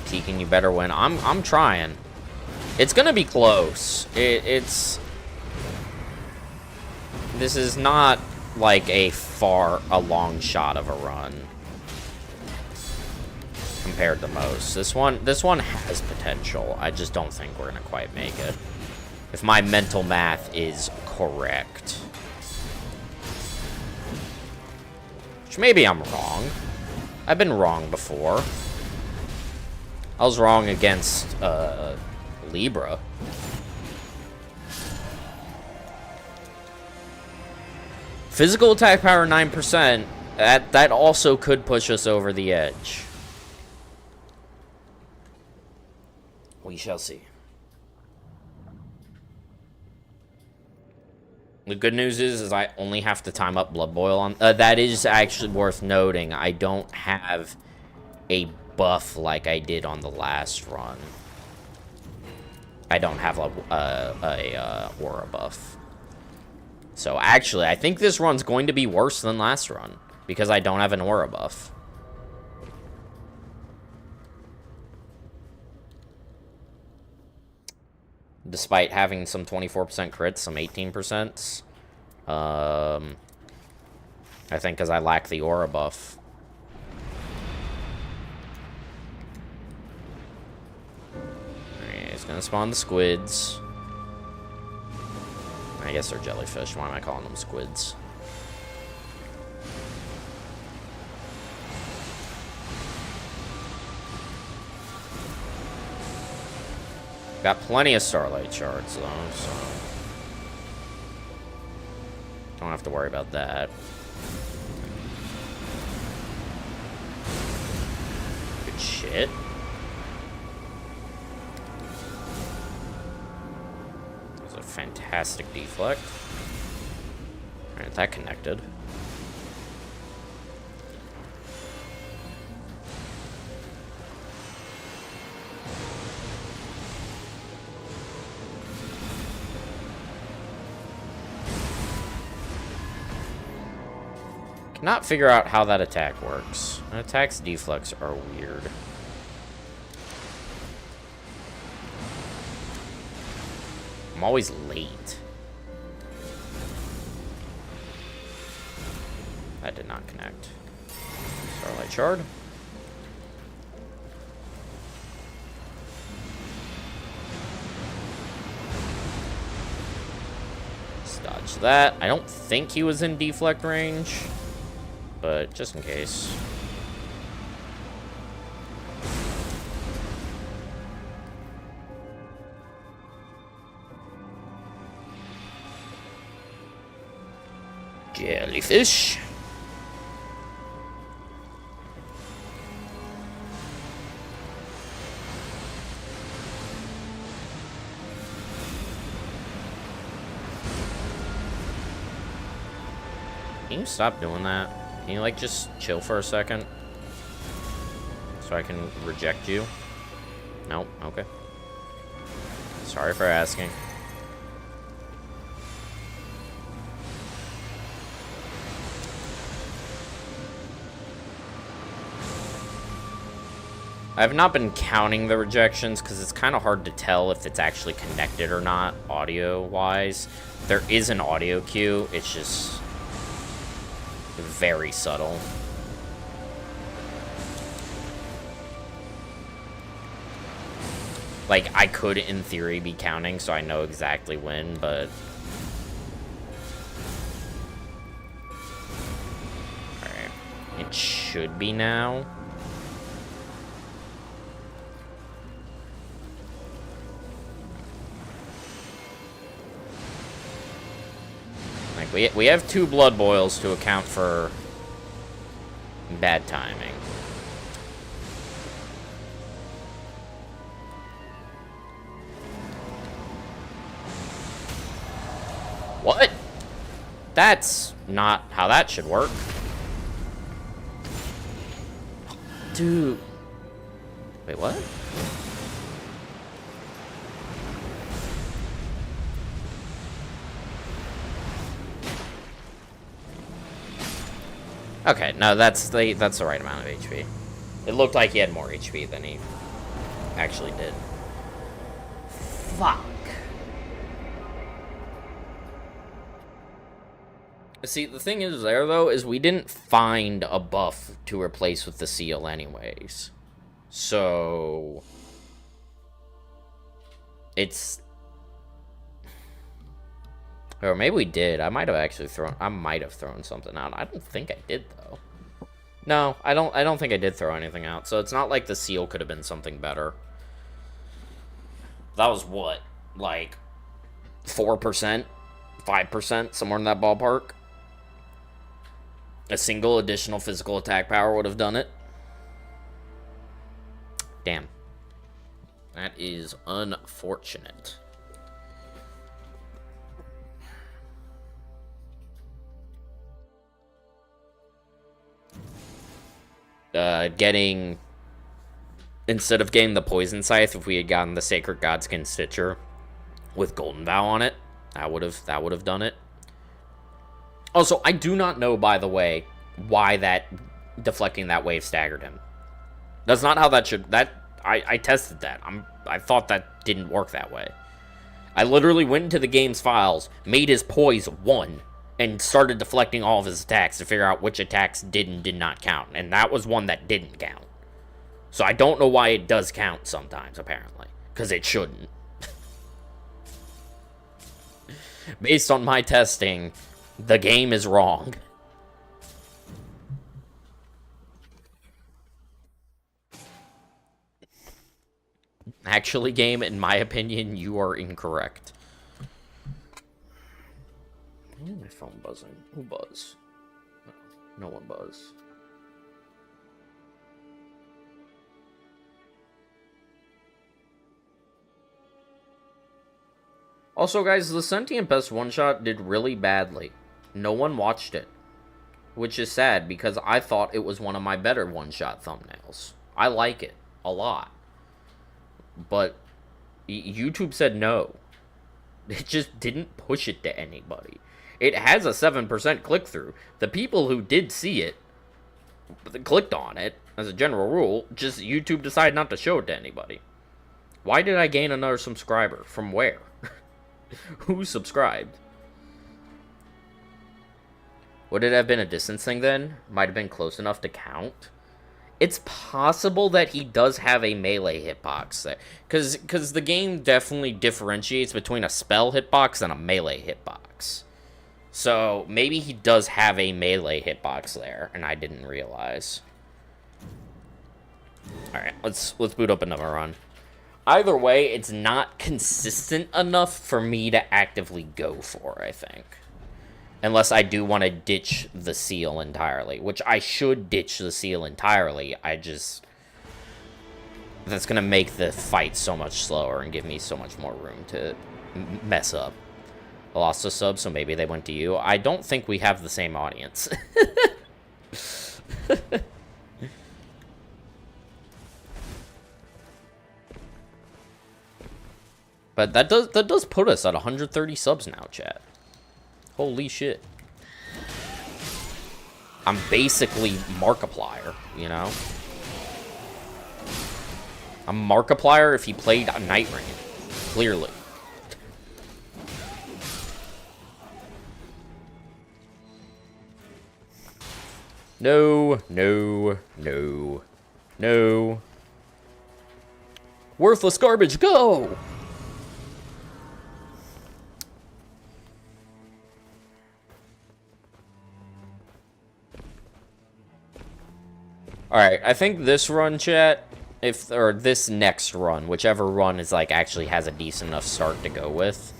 Tekin, you better win. I'm trying. It's gonna be close. This is not like a long shot of a run compared to most. This one has potential. I just don't think we're gonna quite make it. If my mental math is correct. Which maybe I'm wrong. I've been wrong before. I was wrong against Libra. Physical attack power 9%. That also could push us over the edge. We shall see. The good news is I only have to time up Blood Boil on... that is actually worth noting. I don't have a buff like I did on the last run. I don't have a aura buff. So actually, I think this run's going to be worse than last run. Because I don't have an aura buff. Despite having some 24% crits, some 18%. I think because I lack the aura buff. Alright, he's gonna spawn the squids. I guess they're jellyfish. Why am I calling them squids? Got plenty of Starlight shards, though, so... don't have to worry about that. Good shit. That was a fantastic deflect. Alright, that connected. Cannot figure out how that attack works. That attack's deflects are weird. I'm always late. That did not connect. Starlight Shard. Let's dodge that. I don't think he was in deflect range. But just in case. Jellyfish. Can you stop doing that? Can you, like, just chill for a second? So I can reject you? Nope, okay. Sorry for asking. I have not been counting the rejections because it's kind of hard to tell if it's actually connected or not, audio-wise. There is an audio cue, it's just... very subtle. Like, I could, in theory, be counting, so I know exactly when, but... alright. It should be now. Like, we have 2 blood boils to account for bad timing. What? That's not how that should work. Dude. Wait, what? Okay, no, that's the right amount of HP. It looked like he had more HP than he actually did. Fuck. See, the thing is there, though, is we didn't find a buff to replace with the seal anyways. So... it's... or maybe we did. I might have thrown something out. I don't think I did, though. No, I don't think I did throw anything out. So it's not like the seal could have been something better. That was what? Like 4%? 5%? Somewhere in that ballpark? A single additional physical attack power would have done it. Damn. That is unfortunate. Instead of getting the poison scythe, if we had gotten the Sacred Godskin Stitcher with Golden Vow on it, that would have done it. Also, I do not know, by the way, why that deflecting that wave staggered him. That's not how that should... I tested that. I thought that didn't work that way. I literally went into the game's files, made his poise 1, and started deflecting all of his attacks to figure out which attacks did and did not count. And that was one that didn't count. So I don't know why it does count sometimes, apparently. Because it shouldn't. Based on my testing, the game is wrong. Actually, game, in my opinion, you are incorrect. Why is my phone buzzing? Who buzz? No one buzz. Also, guys, the Sentient Pest one-shot did really badly. No one watched it. Which is sad, because I thought it was one of my better one-shot thumbnails. I like it a lot. But YouTube said no. It just didn't push it to anybody. It has a 7% click-through. The people who did see it, clicked on it, as a general rule, just YouTube decided not to show it to anybody. Why did I gain another subscriber? From where? Who subscribed? Would it have been a distance thing then? Might have been close enough to count. It's possible that he does have a melee hitbox there. Because the game definitely differentiates between a spell hitbox and a melee hitbox. So maybe he does have a melee hitbox there, and I didn't realize. Alright, let's boot up another run. Either way, it's not consistent enough for me to actively go for, I think. Unless I do want to ditch the seal entirely. Which I should ditch the seal entirely. That's going to make the fight so much slower and give me so much more room to mess up. I lost a sub, so maybe they went to you. I don't think we have the same audience. But that does put us at 130 subs now, chat. Holy shit. I'm basically Markiplier, you know? I'm Markiplier if he played a Night Rain. Clearly. No, no, no, no. Worthless garbage, go! Alright, I think this run, chat, or this next run, whichever run is, like, actually has a decent enough start to go with,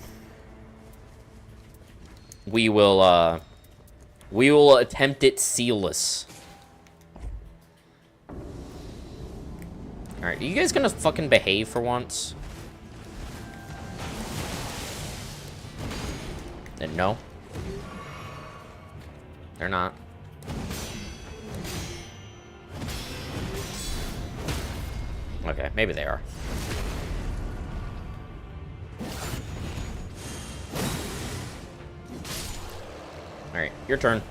we will attempt it sealless. Alright, are you guys gonna fucking behave for once? And no? They're not. Okay, maybe they are. Alright, your turn.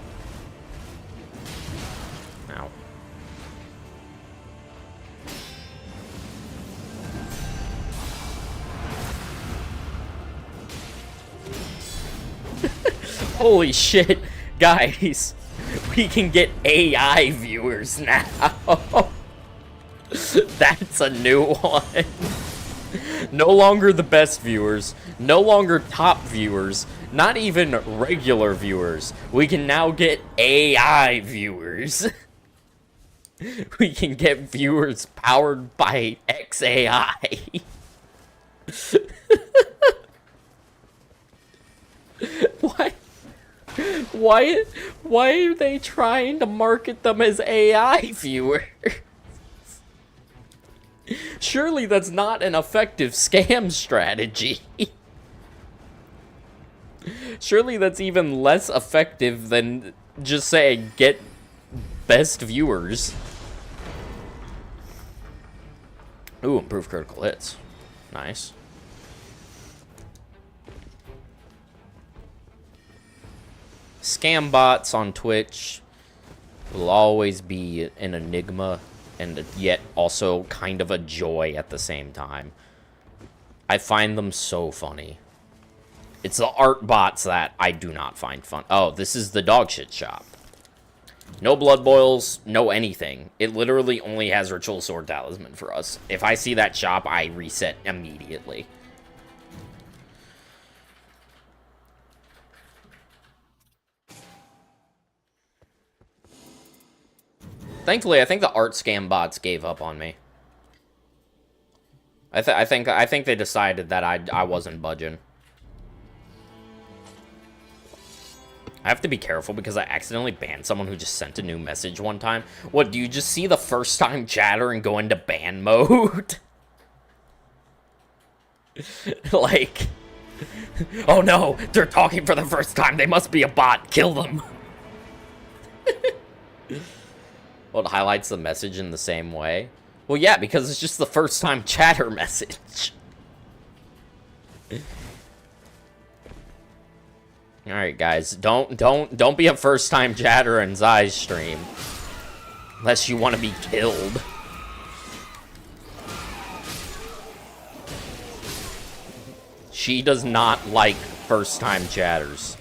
Holy shit, guys. We can get AI viewers now. That's a new one. No longer the best viewers, no longer top viewers, not even regular viewers. We can now get AI viewers. We can get viewers powered by XAI. Why? Why are they trying to market them as AI viewers? Surely that's not an effective scam strategy. Surely that's even less effective than just saying get best viewers. Ooh, improved critical hits. Nice. Scam bots on Twitch will always be an enigma, and yet also kind of a joy at the same time. I find them so funny. It's the art bots that I do not find fun. Oh, this is the dog shit shop. No blood boils, no anything. It literally only has Ritual Sword Talisman for us. If I see that shop, I reset immediately. Thankfully, I think the art scam bots gave up on me. I think they decided that I wasn't budging. I have to be careful because I accidentally banned someone who just sent a new message one time. What, do you just see the first time chatter and go into ban mode? Like, oh no, they're talking for the first time. They must be a bot. Kill them. Well, it highlights the message in the same way. Well, yeah, because it's just the first time chatter message. All right, guys, don't be a first time chatter in Zai's stream, unless you want to be killed. She does not like first time chatters.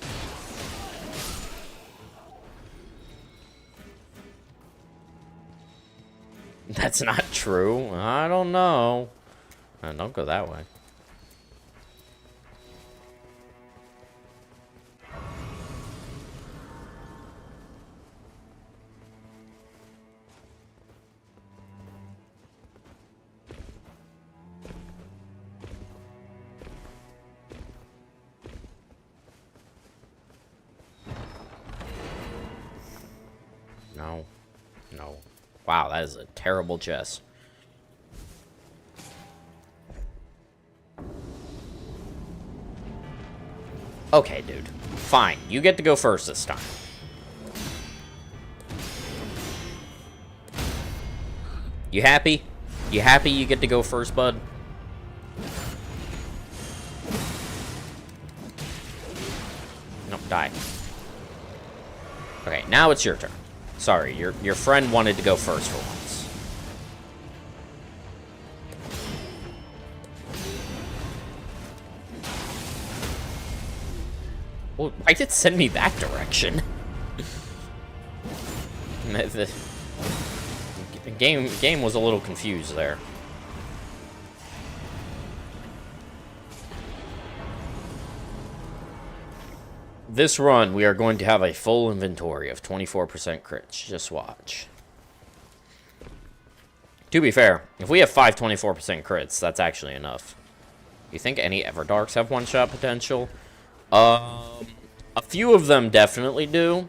That's not true. I don't know. Don't go that way. No. No. Wow, that is a terrible chess. Okay, dude. Fine. You get to go first this time. You happy? You happy you get to go first, bud? Nope, die. Okay, now it's your turn. Sorry, your friend wanted to go first for once. Well, why did it send me that direction? the game was a little confused there. This run, we are going to have a full inventory of 24% crits. Just watch. To be fair, if we have 5 24% crits, that's actually enough. You think any Everdarks have one-shot potential? A few of them definitely do.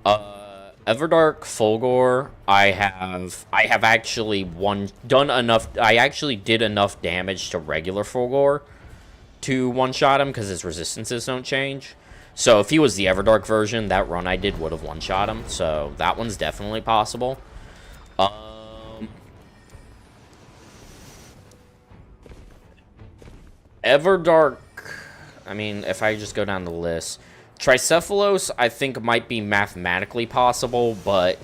Everdark, Fulgor, I have actually done enough. I actually did enough damage to regular Fulgor to one-shot him because his resistances don't change. So if he was the Everdark version, that run I did would have one-shot him. So that one's definitely possible. Everdark, I mean, if I just go down the list, Tricephalos, I think, might be mathematically possible, but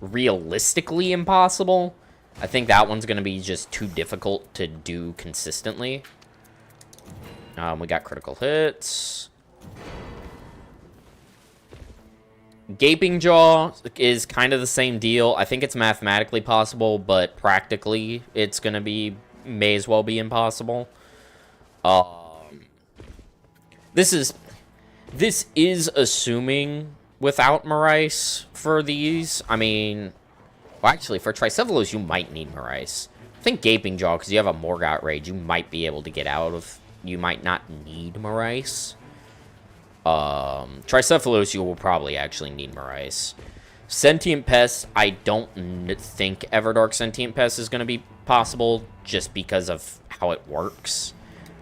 realistically impossible. I think that one's going to be just too difficult to do consistently. We got critical hits. Gaping Jaw is kind of the same deal. I think it's mathematically possible, but practically it's going to be, may as well be impossible. This is assuming without Marais for these. I mean, well, actually, for Tricephalos, you might need Marais. I think Gaping Jaw, because you have a Morgott Rage, you might be able to get out of. You might not need Marais. Tricephalos, you will probably actually need Marais. Sentient Pest, I don't think Everdark Sentient Pest is going to be possible, just because of how it works.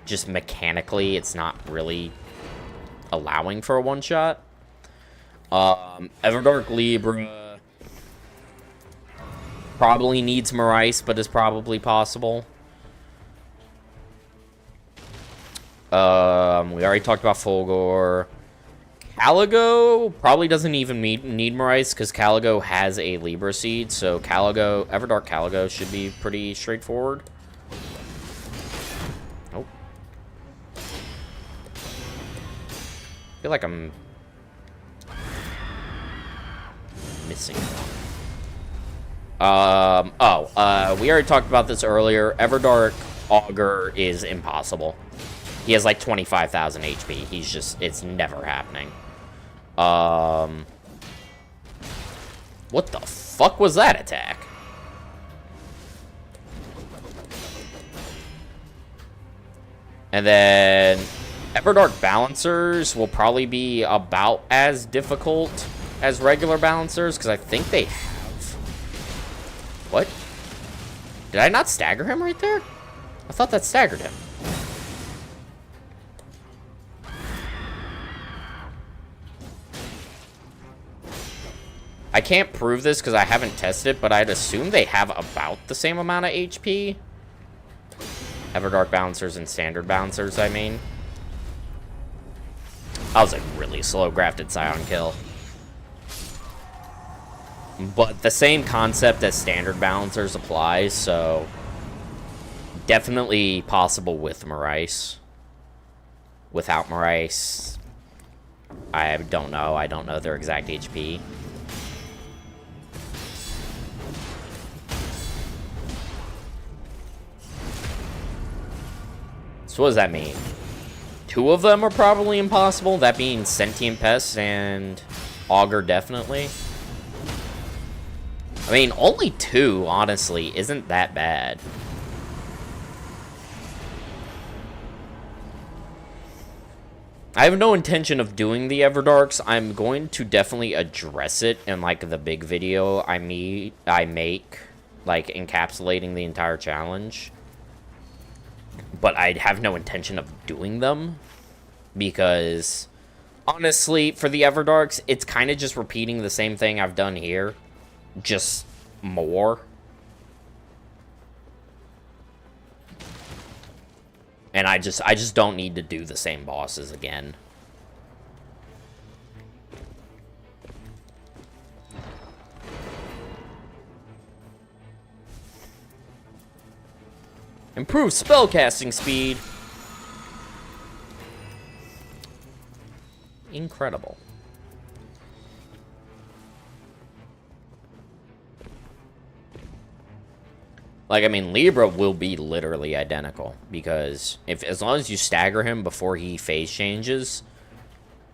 Just mechanically, it's not really allowing for a one-shot. Everdark Libra probably needs Marais, but is probably possible. We already talked about Fulgor. Caligo probably doesn't even need Marais, because Caligo has a Libra Seed, so Everdark Caligo should be pretty straightforward. Nope. I feel like I'm missing one. We already talked about this earlier. Everdark Augur is impossible. He has like 25,000 HP. He's just, it's never happening. What the fuck was that attack? And then Everdark Balancers will probably be about as difficult as regular Balancers, because I think they have... What? Did I not stagger him right there? I thought that staggered him. I can't prove this because I haven't tested it, but I'd assume they have about the same amount of HP. Everdark Bouncers and Standard Bouncers, I mean. I was a really slow grafted Scion kill. But the same concept as Standard Balancers applies, so... Definitely possible with Marais. Without Marais, I don't know. I don't know their exact HP. So what does that mean? Two of them are probably impossible, that being Sentient Pest and Augur definitely. I mean, only two, honestly, isn't that bad. I have no intention of doing the Everdarks. I'm going to definitely address it in, like, the big video I make, like, encapsulating the entire challenge. But I have no intention of doing them, because, honestly, for the Everdarks, it's kind of just repeating the same thing I've done here, just more. And I just don't need to do the same bosses again. Improve spellcasting speed. Incredible. Like, I mean, Libra will be literally identical, because as long as you stagger him before he phase changes,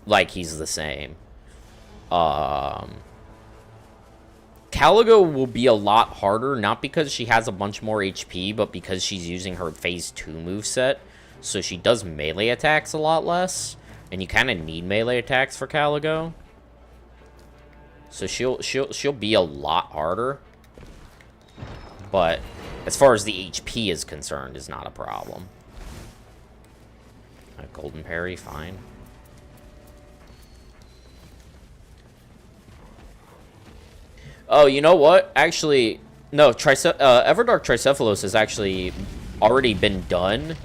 like, he's the same. Caligo will be a lot harder, not because she has a bunch more HP, but because she's using her Phase 2 moveset, so she does melee attacks a lot less, and you kind of need melee attacks for Caligo. So she'll be a lot harder, but as far as the HP is concerned, is not a problem. A Golden Parry, fine. Oh, you know what? Actually, no, Everdark Tricephalos has actually already been done.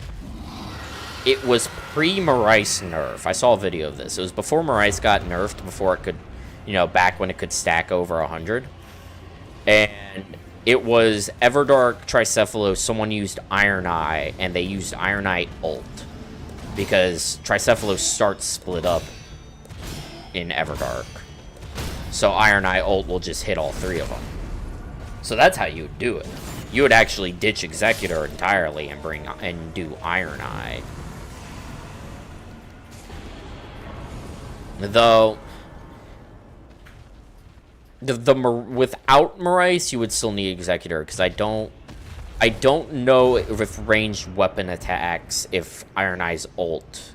It was pre-Marais nerf. I saw a video of this. It was before Marais got nerfed, before it could, you know, back when it could stack over 100. And it was Everdark Tricephalos, someone used Iron Eye, and they used Iron Eye ult. Because Tricephalos starts split up in Everdark. So Iron Eye ult will just hit all 3 of them. So that's how you would do it. You would actually ditch Executor entirely and do Iron Eye. Though without Maurice, you would still need Executor, because I don't know if ranged weapon attacks, if Iron Eye's ult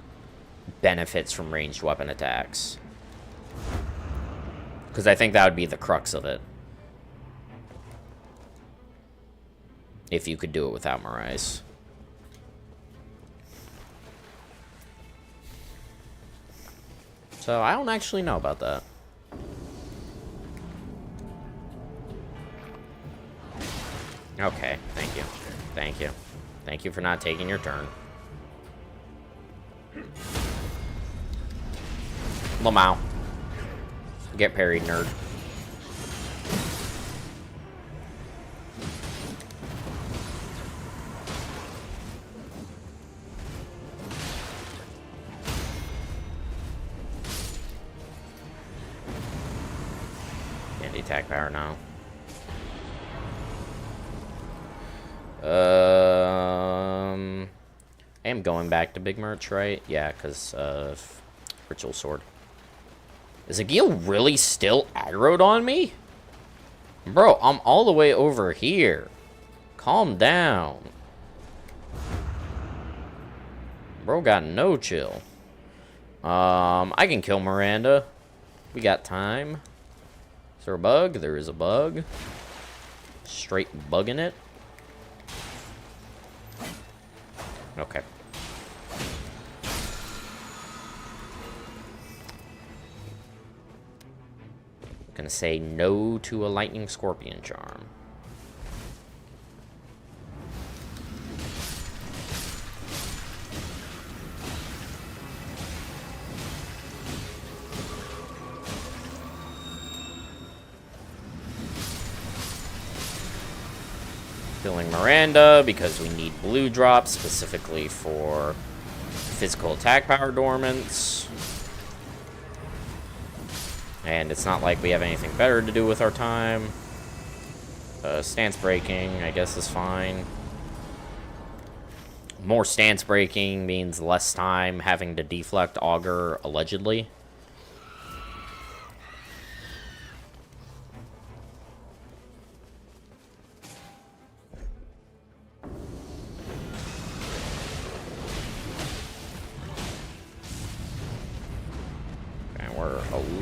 benefits from ranged weapon attacks. Because I think that would be the crux of it. If you could do it without Maurice. So I don't actually know about that. Okay, thank you. Thank you. Thank you for not taking your turn. Lamau. Get parried, nerd. Anti-attack power now. I am going back to Big Merch, right? Yeah, because of Ritual Sword. Is Agil really still aggroed on me? Bro, I'm all the way over here. Calm down. Bro got no chill. I can kill Miranda. We got time. Is there a bug? There is a bug. Straight bugging it. Okay. Gonna say no to a lightning scorpion charm. Killing Miranda because we need blue drops specifically for physical attack power dormants. And it's not like we have anything better to do with our time. Stance breaking, I guess, is fine. More stance breaking means less time having to deflect Augur, allegedly.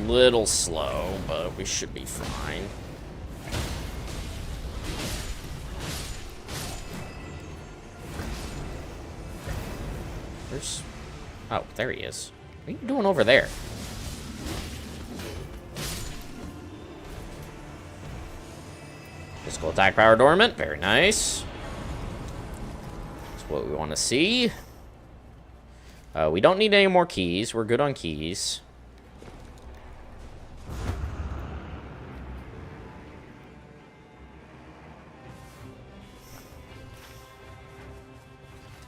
Little slow, but we should be fine. There's... Oh, there he is. What are you doing over there? Physical attack power dormant. Very nice. That's what we want to see. We don't need any more keys. We're good on keys.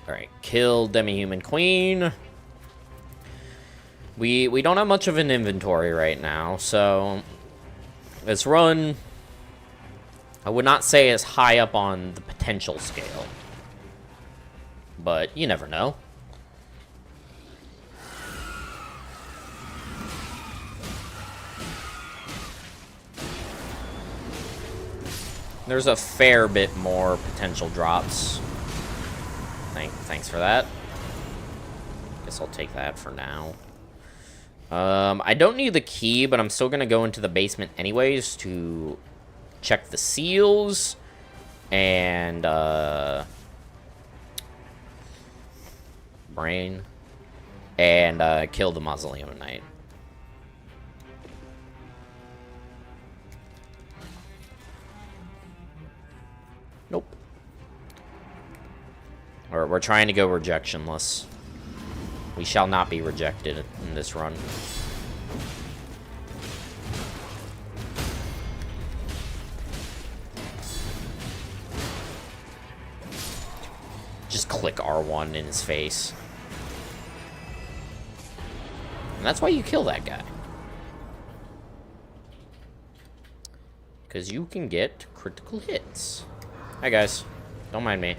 Alright, kill Demi-Human Queen. We don't have much of an inventory right now, so this run, I would not say is high up on the potential scale. But you never know. There's a fair bit more potential drops. Thanks for that. Guess I'll take that for now. I don't need the key, but I'm still gonna go into the basement anyways to check the seals and brain and kill the Mausoleum Knight. Nope. We're trying to go rejectionless. We shall not be rejected in this run. Just click R1 in his face. And that's why you kill that guy. because you can get critical hits. Hi, guys. Don't mind me.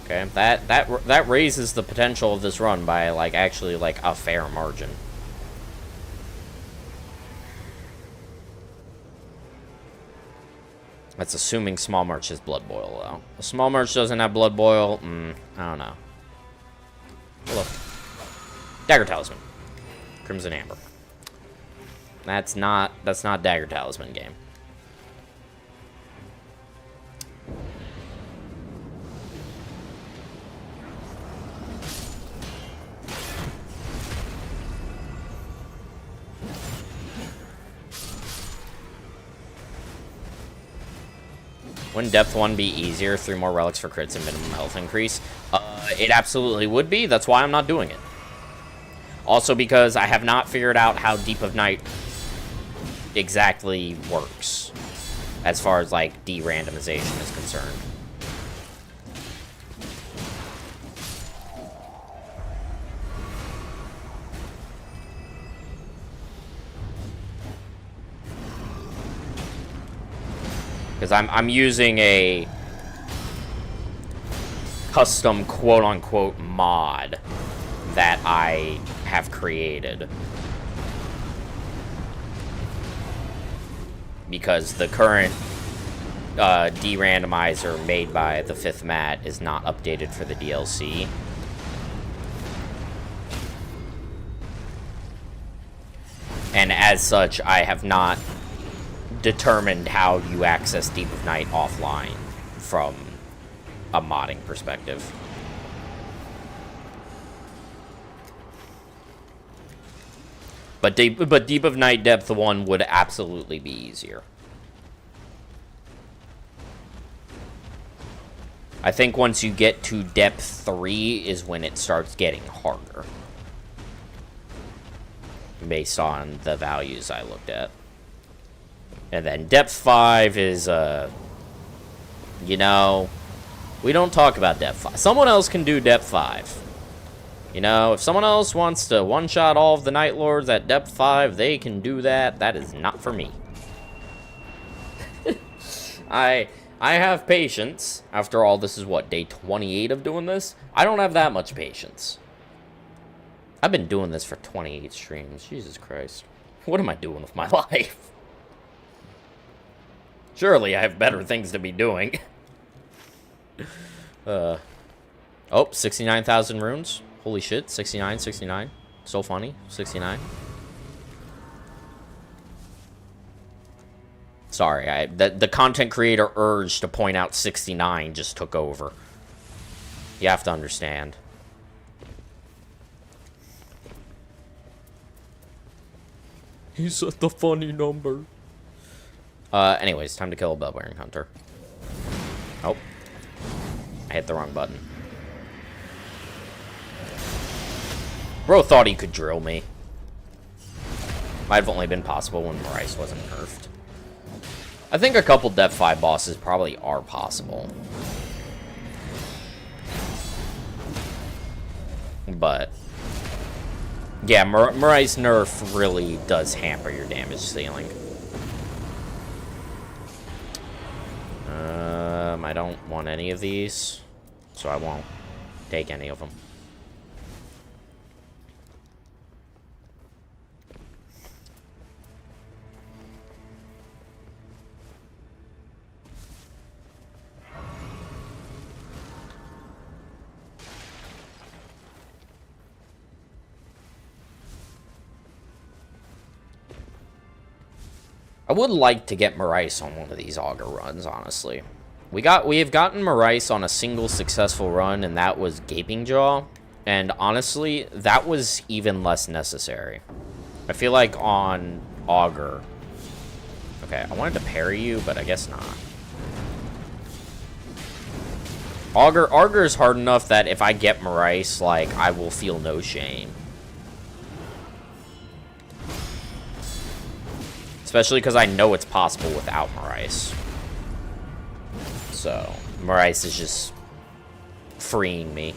Okay, that raises the potential of this run by, like, actually, like, a fair margin. That's assuming Small March has Blood Boil, though. If Small March doesn't have Blood Boil, I don't know. Hello. Dagger Talisman. Crimson Amber. That's not Dagger Talisman game. Wouldn't Depth 1 be easier? 3 more relics for crits and minimum health increase? It absolutely would be. That's why I'm not doing it. Also because I have not figured out how Deep of Night exactly works. As far as, like, de-randomization is concerned. Because I'm using a custom quote-unquote mod that I have created. Because the current de-randomizer made by the 5th mat is not updated for the DLC. And as such, I have not determined how you access Deep of Night offline from a modding perspective. But Deep of Night Depth 1 would absolutely be easier. I think once you get to Depth 3 is when it starts getting harder. Based on the values I looked at. And then Depth 5 is, you know, we don't talk about Depth 5. Someone else can do Depth 5. You know, if someone else wants to one-shot all of the Nightlords at Depth 5, they can do that. That is not for me. I have patience. After all, this is what, day 28 of doing this? I don't have that much patience. I've been doing this for 28 streams. Jesus Christ. What am I doing with my life? Surely I have better things to be doing. Oh, 69,000 runes. Holy shit, 69, 69. So funny, 69. Sorry, the content creator urge to point out 69 just took over. You have to understand. He said the funny number. Anyways, time to kill a bell-bearing hunter. Oh. I hit the wrong button. Bro thought he could drill me. Might have only been possible when Bryce wasn't nerfed. I think a couple Depth 5 bosses probably are possible. But yeah, Mirai's nerf really does hamper your damage ceiling. I don't want any of these, so I won't take any of them. I would like to get Marais on one of these auger runs, honestly. We have gotten Marais on a single successful run, and that was Gaping Jaw. And honestly, that was even less necessary. I feel like on auger... Okay, I wanted to parry you, but I guess not. Auger is hard enough that if I get Marais, like, I will feel no shame. Especially because I know it's possible without Marais. So, Marais is just freeing me.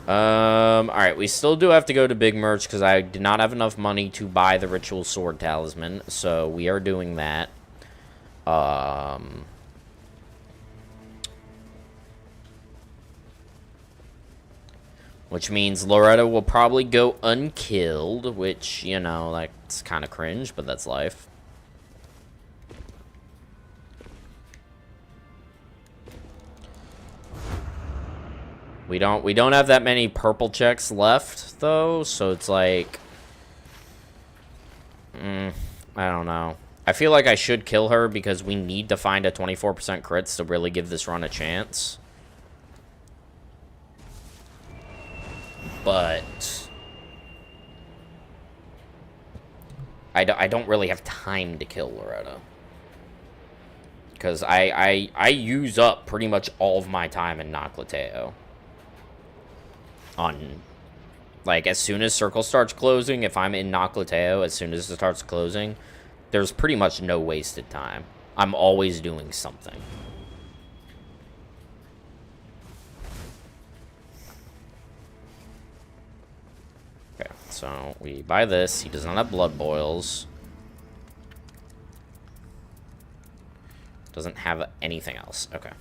Alright, we still do have to go to Big Merch because I did not have enough money to buy the Ritual Sword Talisman, so we are doing that. Which means Loretta will probably go unkilled, which, you know, that's kind of cringe, but that's life. We don't have that many purple checks left, though, so it's like... I don't know. I feel like I should kill her because we need to find a 24% crits to really give this run a chance. But... I don't really have time to kill Loretta. Because I use up pretty much all of my time in Noclateo. On, like, as soon as Circle starts closing, if I'm in Noclateo, as soon as it starts closing, there's pretty much no wasted time. I'm always doing something. Okay, so we buy this. He does not have blood boils. Doesn't have anything else. Okay.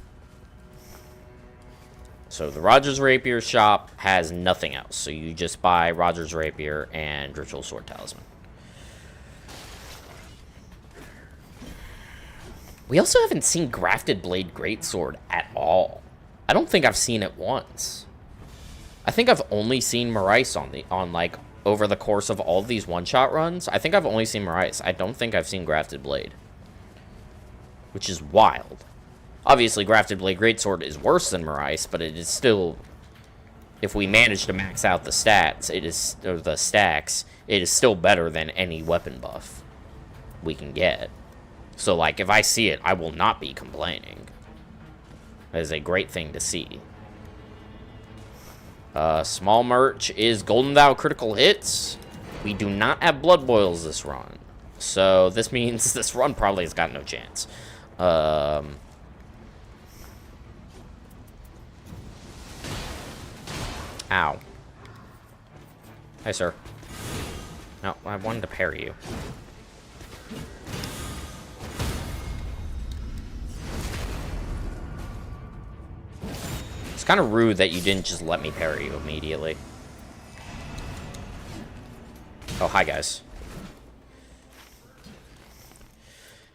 So the Rogers Rapier shop has nothing else. So you just buy Rogers Rapier and Ritual Sword Talisman. We also haven't seen Grafted Blade Greatsword at all. I don't think I've seen it once. I think I've only seen Marais on like over the course of all of these one-shot runs. I think I've only seen Marais. I don't think I've seen Grafted Blade. Which is wild. Obviously, Grafted Blade Greatsword is worse than Marais, but it is still... If we manage to max out the stats, or the stacks, it is still better than any weapon buff we can get. So, like, if I see it, I will not be complaining. That is a great thing to see. Small merch is Golden Thou critical hits. We do not have blood boils this run. So, this means this run probably has got no chance. Ow. Hi, sir. No, I wanted to parry you. It's kind of rude that you didn't just let me parry you immediately. Oh, hi, guys.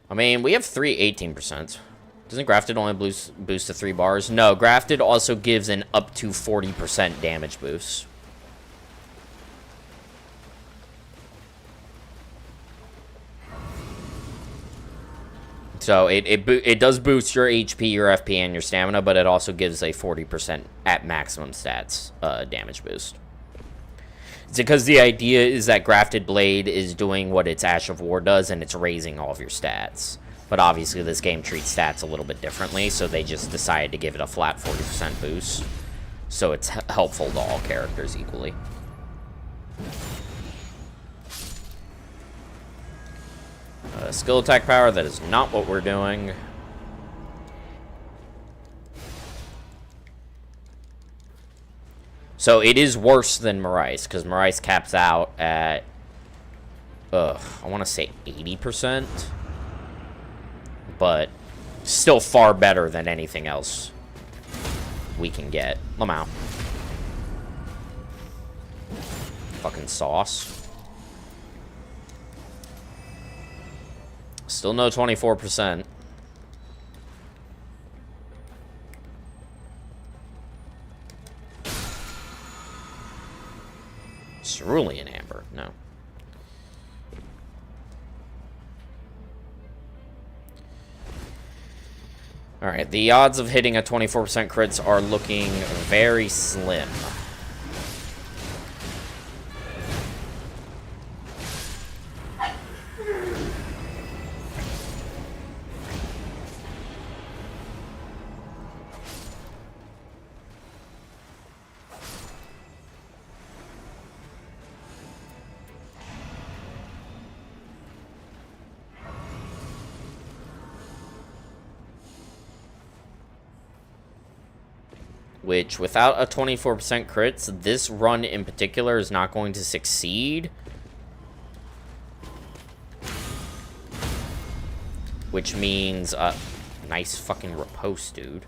I mean, we have 18%. Doesn't Grafted only boost to 3 bars? No, Grafted also gives an up to 40% damage boost. So it does boost your HP, your FP, and your stamina, but it also gives a 40% at maximum stats damage boost. It's because the idea is that Grafted Blade is doing what its Ash of War does, and it's raising all of your stats. But obviously this game treats stats a little bit differently, so they just decided to give it a flat 40% boost. So it's helpful to all characters equally. Skill attack power, that is not what we're doing. So it is worse than Marais, because Marais caps out at, I want to say 80%. But still far better than anything else we can get. Lamau. Fucking sauce. Still no 24%. Cerulean Amber. No. Alright, the odds of hitting a 24% crits are looking very slim. which without a 24% crits, this run in particular is not going to succeed. Which means, nice fucking riposte, dude.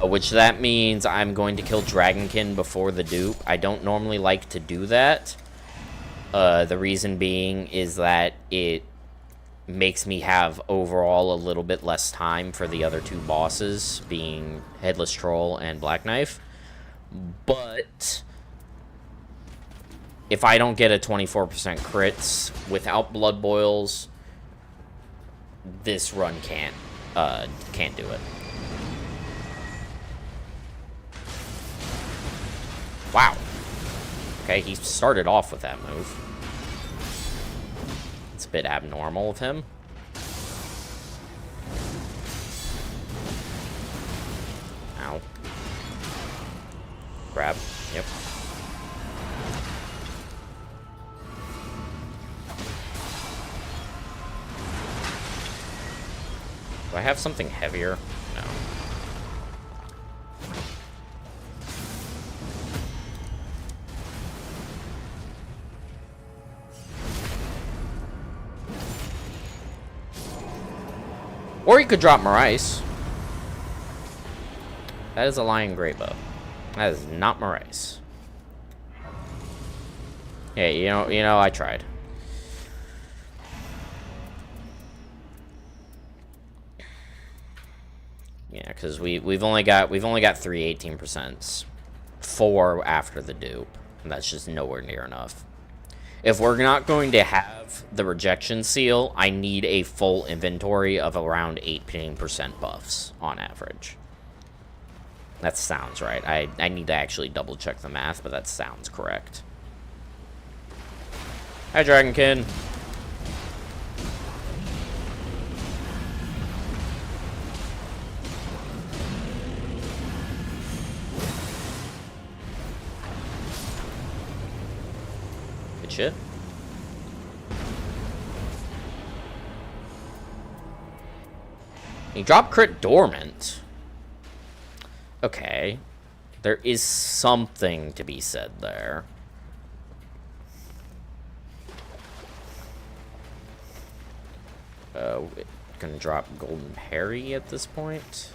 Which that means I'm going to kill Dragonkin before the dupe. I don't normally like to do that. The reason being is that it makes me have overall a little bit less time for the other two bosses, being Headless Troll and Black Knife. But if I don't get a 24% crits without Blood Boils, this run can't do it. Wow. Okay, he started off with that move. It's a bit abnormal of him. Ow. Grab. Yep. Do I have something heavier? No. Or you could drop Marais. That is a Lion Greybow. That is not Marais. Hey, you know, I tried. Yeah, because we've only got 3 18%. 4 after the dupe. And that's just nowhere near enough. If we're not going to have the rejection seal, I need a full inventory of around 18% buffs on average. That sounds right. I need to actually double check the math, but that sounds correct. Hi, Dragonkin. Good shit. He dropped crit dormant. Okay. There is something to be said there. Gonna drop Golden Parry at this point.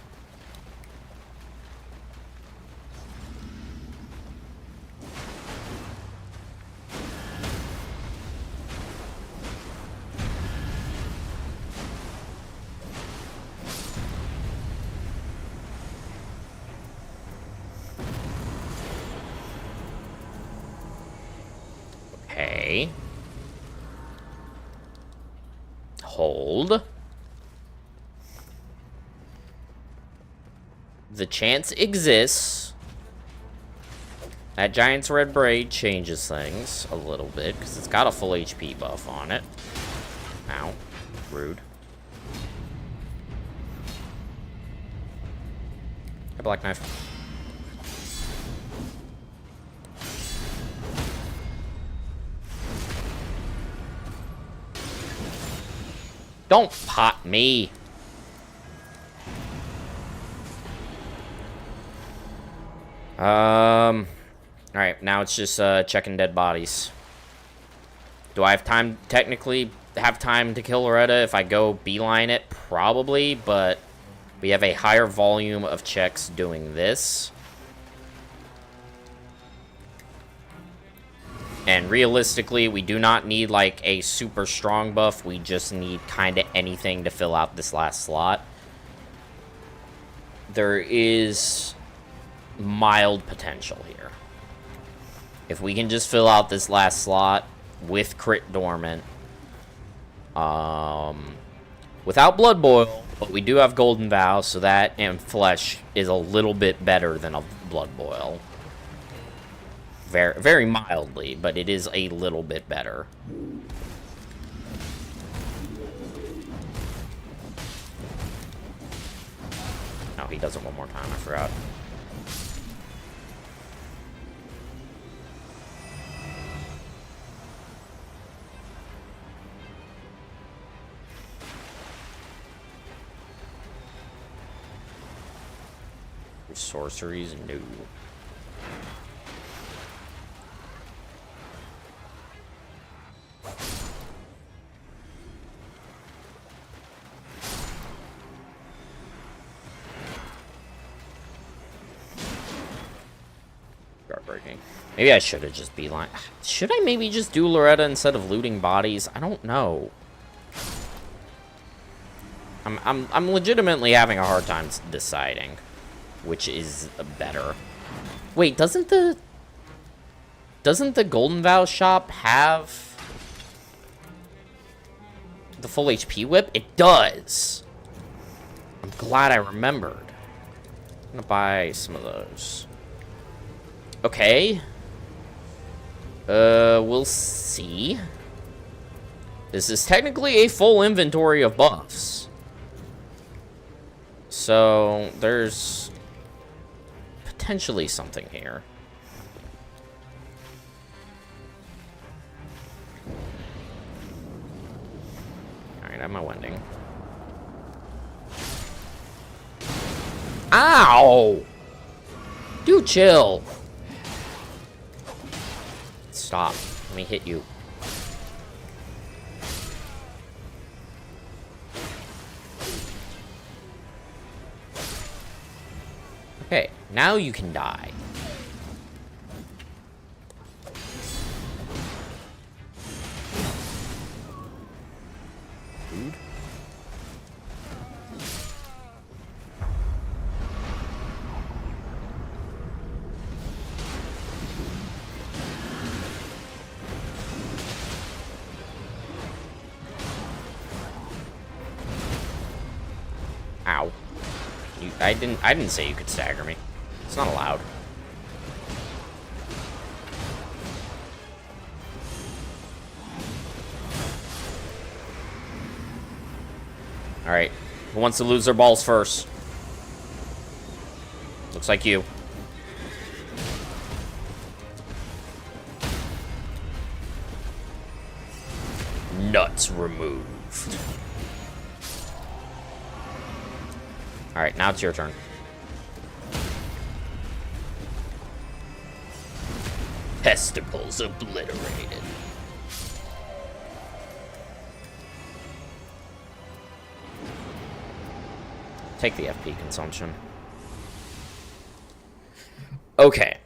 Okay. Hold. The chance exists. That Giant's Red Braid changes things a little bit, because it's got a full HP buff on it. Ow. Rude. Hey, Black Knife. Don't pot me. Alright, now it's just checking dead bodies. Do I have time, technically have time to kill Loretta if I go beeline it? Probably, but we have a higher volume of checks doing this. And realistically, we do not need, like, a super strong buff. We just need kind of anything to fill out this last slot. There is mild potential here. If we can just fill out this last slot with crit dormant, without Blood Boil, but we do have Golden Vow, so that and Flesh is a little bit better than a Blood Boil. Very, very mildly, but it is a little bit better. Oh, he does it one more time, I forgot. Sorceries, no. Heartbreaking. Maybe I should have just beeline. Should I maybe just do Loretta instead of looting bodies? I don't know. I'm legitimately having a hard time deciding which is better. Wait, doesn't the Golden Vow shop have the full HP whip? It does. I'm glad I remembered. I'm gonna buy some of those. Okay. We'll see. This is technically a full inventory of buffs. So, there's potentially something here. Alright, I'm wending. Ow! Dude, chill. Stop. Let me hit you. Okay, now you can die. Food? Ow. I didn't say you could stagger me. It's not allowed. Alright. Who wants to lose their balls first? Looks like you. Nuts removed. Alright, now it's your turn. Testicles obliterated. Take the FP consumption. Okay.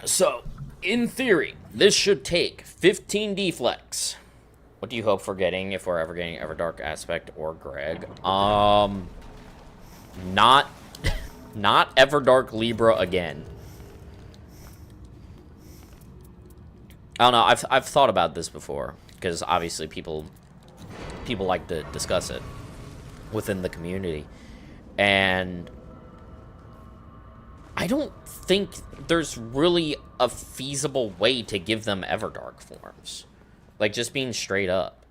So, in theory, this should take 15 deflex. What do you hope for getting if we're ever getting Everdark Aspect or Greg? Not Everdark Libra again. I don't know. I've thought about this before because obviously people like to discuss it within the community, and I don't think there's really a feasible way to give them Everdark forms. Like, just being straight up.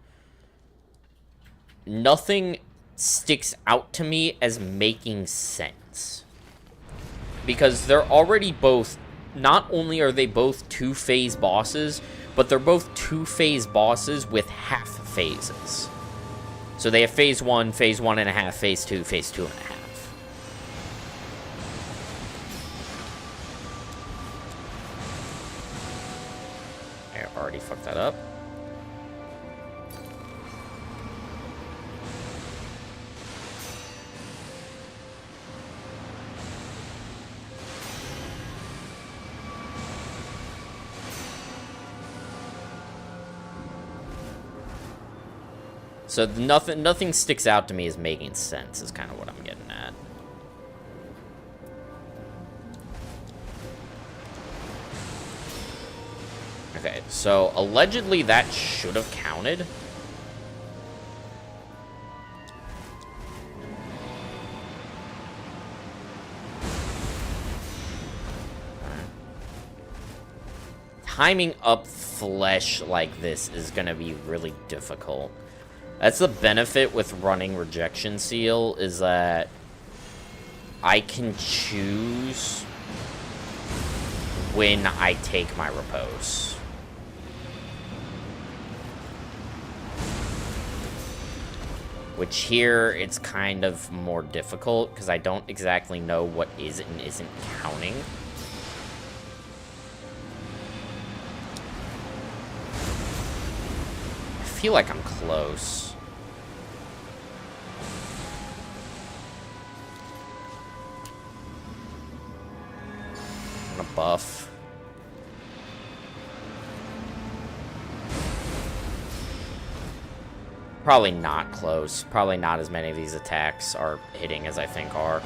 Nothing sticks out to me as making sense. Because they're already both... Not only are they both two-phase bosses, but they're both two-phase bosses with half phases. So they have phase 1, phase 1.5, phase 2, phase 2.5. I already fucked that up. So nothing sticks out to me as making sense is kind of what I'm getting at. Okay, so allegedly that should have counted. Timing up flesh like this is going to be really difficult. That's the benefit with running Rejection Seal, is that I can choose when I take my repose. Which here, it's kind of more difficult, because I don't exactly know what is and isn't counting. I feel like I'm close. I'm gonna buff. Probably not close. Probably not as many of these attacks are hitting as I think are.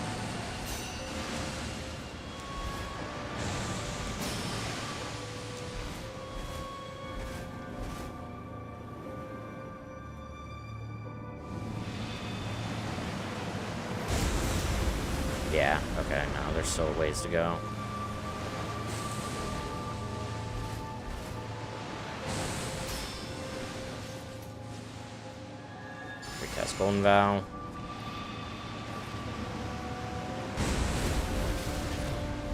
Yeah, okay, no, there's still a ways to go. Recast Golden Vow.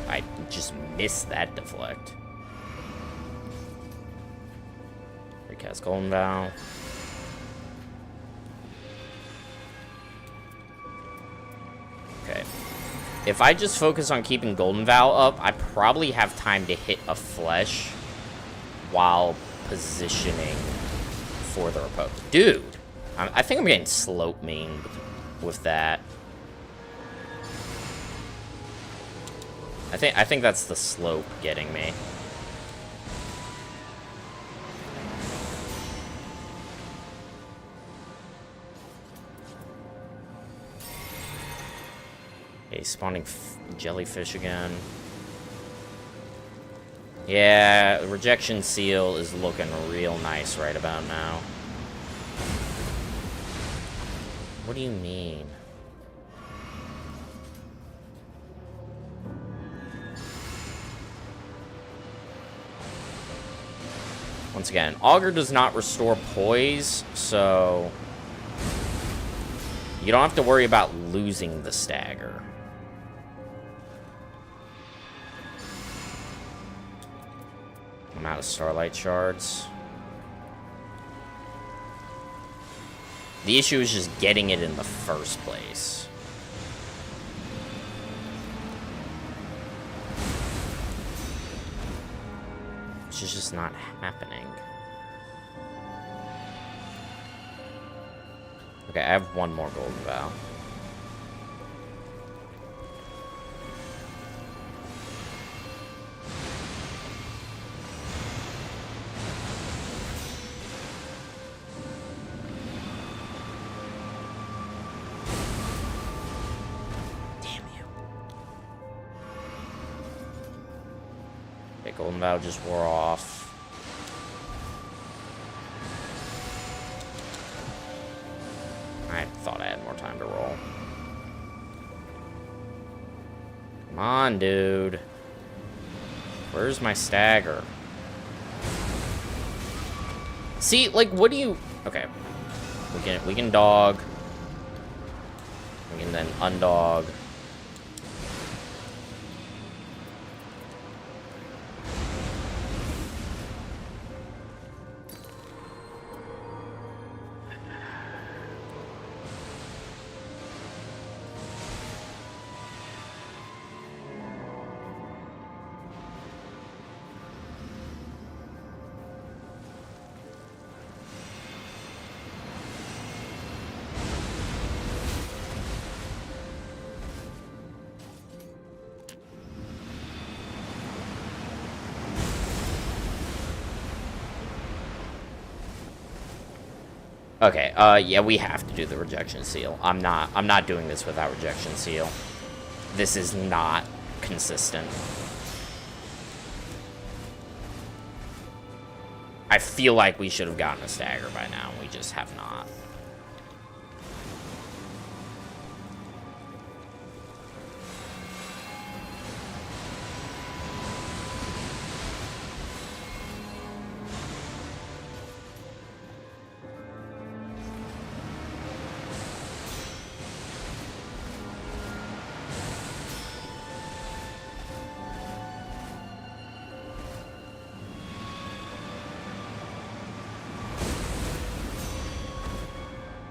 I just missed that deflect. Recast Golden Vow. Okay. If I just focus on keeping Golden Vow up, I probably have time to hit a flesh while positioning for the repose. Dude, I think I'm getting slope mean with that. I think that's the slope getting me. Okay, spawning jellyfish again. Yeah, rejection seal is looking real nice right about now. What do you mean? Once again, Augur does not restore poise, so you don't have to worry about losing the stagger. I'm out of Starlight Shards. The issue is just getting it in the first place. Which is just not happening. Okay, I have one more Golden Vow. Golden Vow just wore off. I thought I had more time to roll. Come on, dude. Where's my stagger? See, like, what do you... Okay. We can dog. We can then undog. Okay, yeah, we have to do the rejection seal. I'm not doing this without rejection seal. This is not consistent. I feel like we should have gotten a stagger by now. We just have not.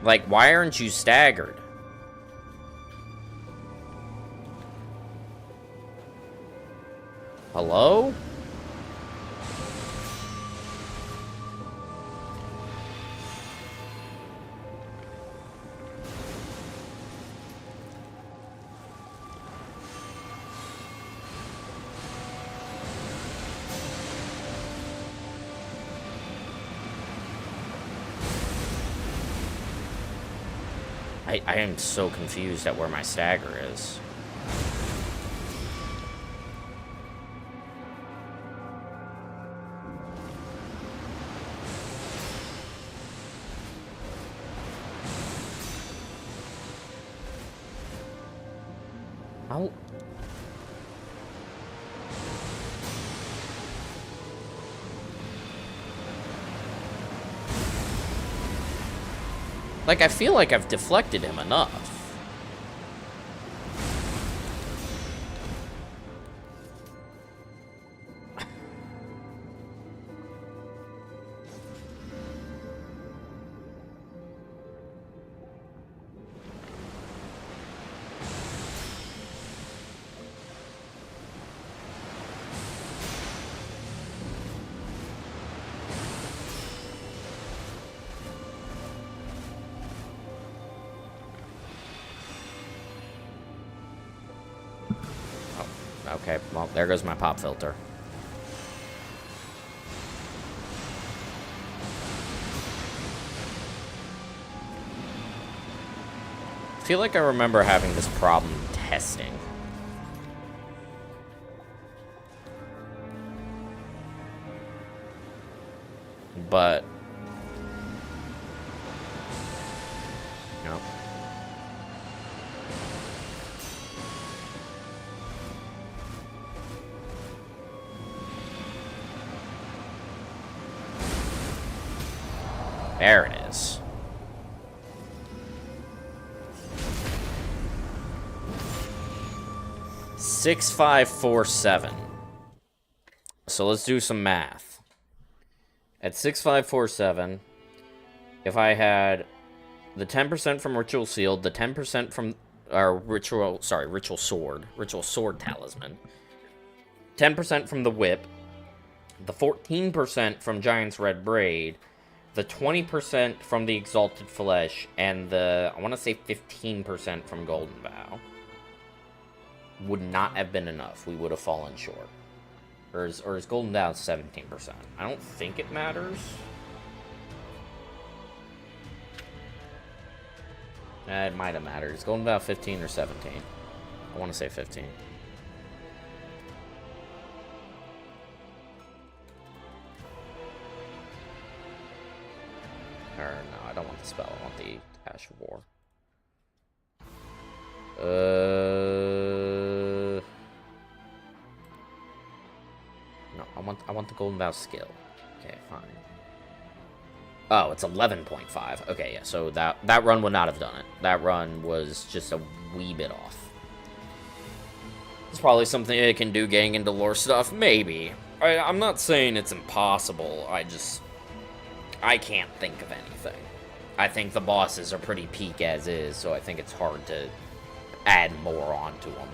Like, why aren't you staggered? Hello? I am so confused at where my stagger is. How? Like, I feel like I've deflected him enough. Okay, well, there goes my pop filter. I feel like I remember having this problem testing. But... no. There it is. $6,547. So let's do some math. At 6,547, if I had the 10% from Ritual Sealed, the 10% from our Ritual Sword Talisman, 10% from the Whip, the 14% from Giant's Red Braid, the 20% from the Exalted Flesh, and the, I want to say 15% from Golden Vow, would not have been enough. We would have fallen short. Or is Golden Vow 17%? I don't think it matters. It might have mattered. Is Golden Vow 15 or 17? I want to say 15. Or no, I don't want the spell. I want the Ash of War. No, I want the Golden Vow skill. Okay, fine. Oh, it's 11.5. Okay, yeah, so that run would not have done it. That run was just a wee bit off. It's probably something I can do getting into lore stuff. Maybe. I'm not saying it's impossible. I can't think of anything. I think the bosses are pretty peak as is, so I think it's hard to add more onto them.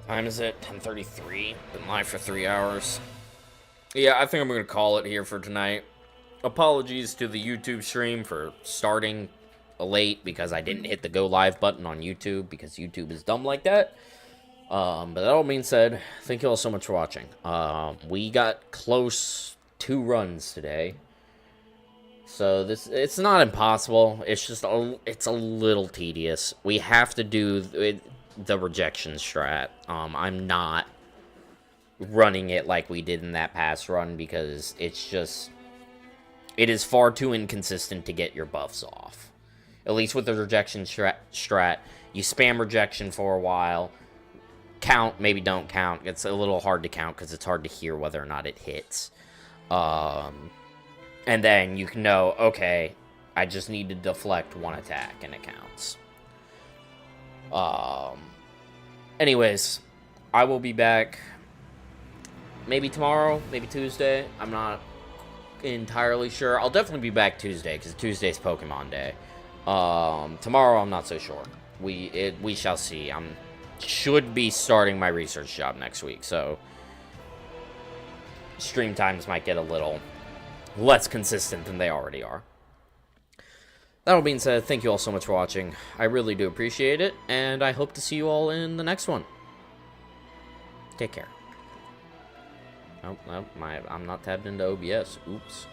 Time is it? 10:33. Been live for 3 hours. Yeah, I think I'm going to call it here for tonight. Apologies to the YouTube stream for starting late because I didn't hit the go live button on YouTube because YouTube is dumb like that. But that all being said, thank you all so much for watching. We got close 2 runs today. So it's not impossible. It's just it's a little tedious. We have to do the rejection strat. I'm not running it like we did in that past run because it is far too inconsistent to get your buffs off. At least with the rejection strat, you spam rejection for a while, count, maybe don't count. It's a little hard to count because it's hard to hear whether or not it hits. And then you can know, okay, I just need to deflect 1 attack and it counts. Anyways, I will be back maybe tomorrow, maybe Tuesday. I'm not entirely sure. I'll definitely be back Tuesday, because Tuesday's Pokemon Day. Tomorrow, I'm not so sure. We shall see. Should be starting my research job next week, so stream times might get a little less consistent than they already are. That all being said, thank you all so much for watching. I really do appreciate it, and I hope to see you all in the next one. Take care. Oh, no, I'm not tabbed into OBS. Oops.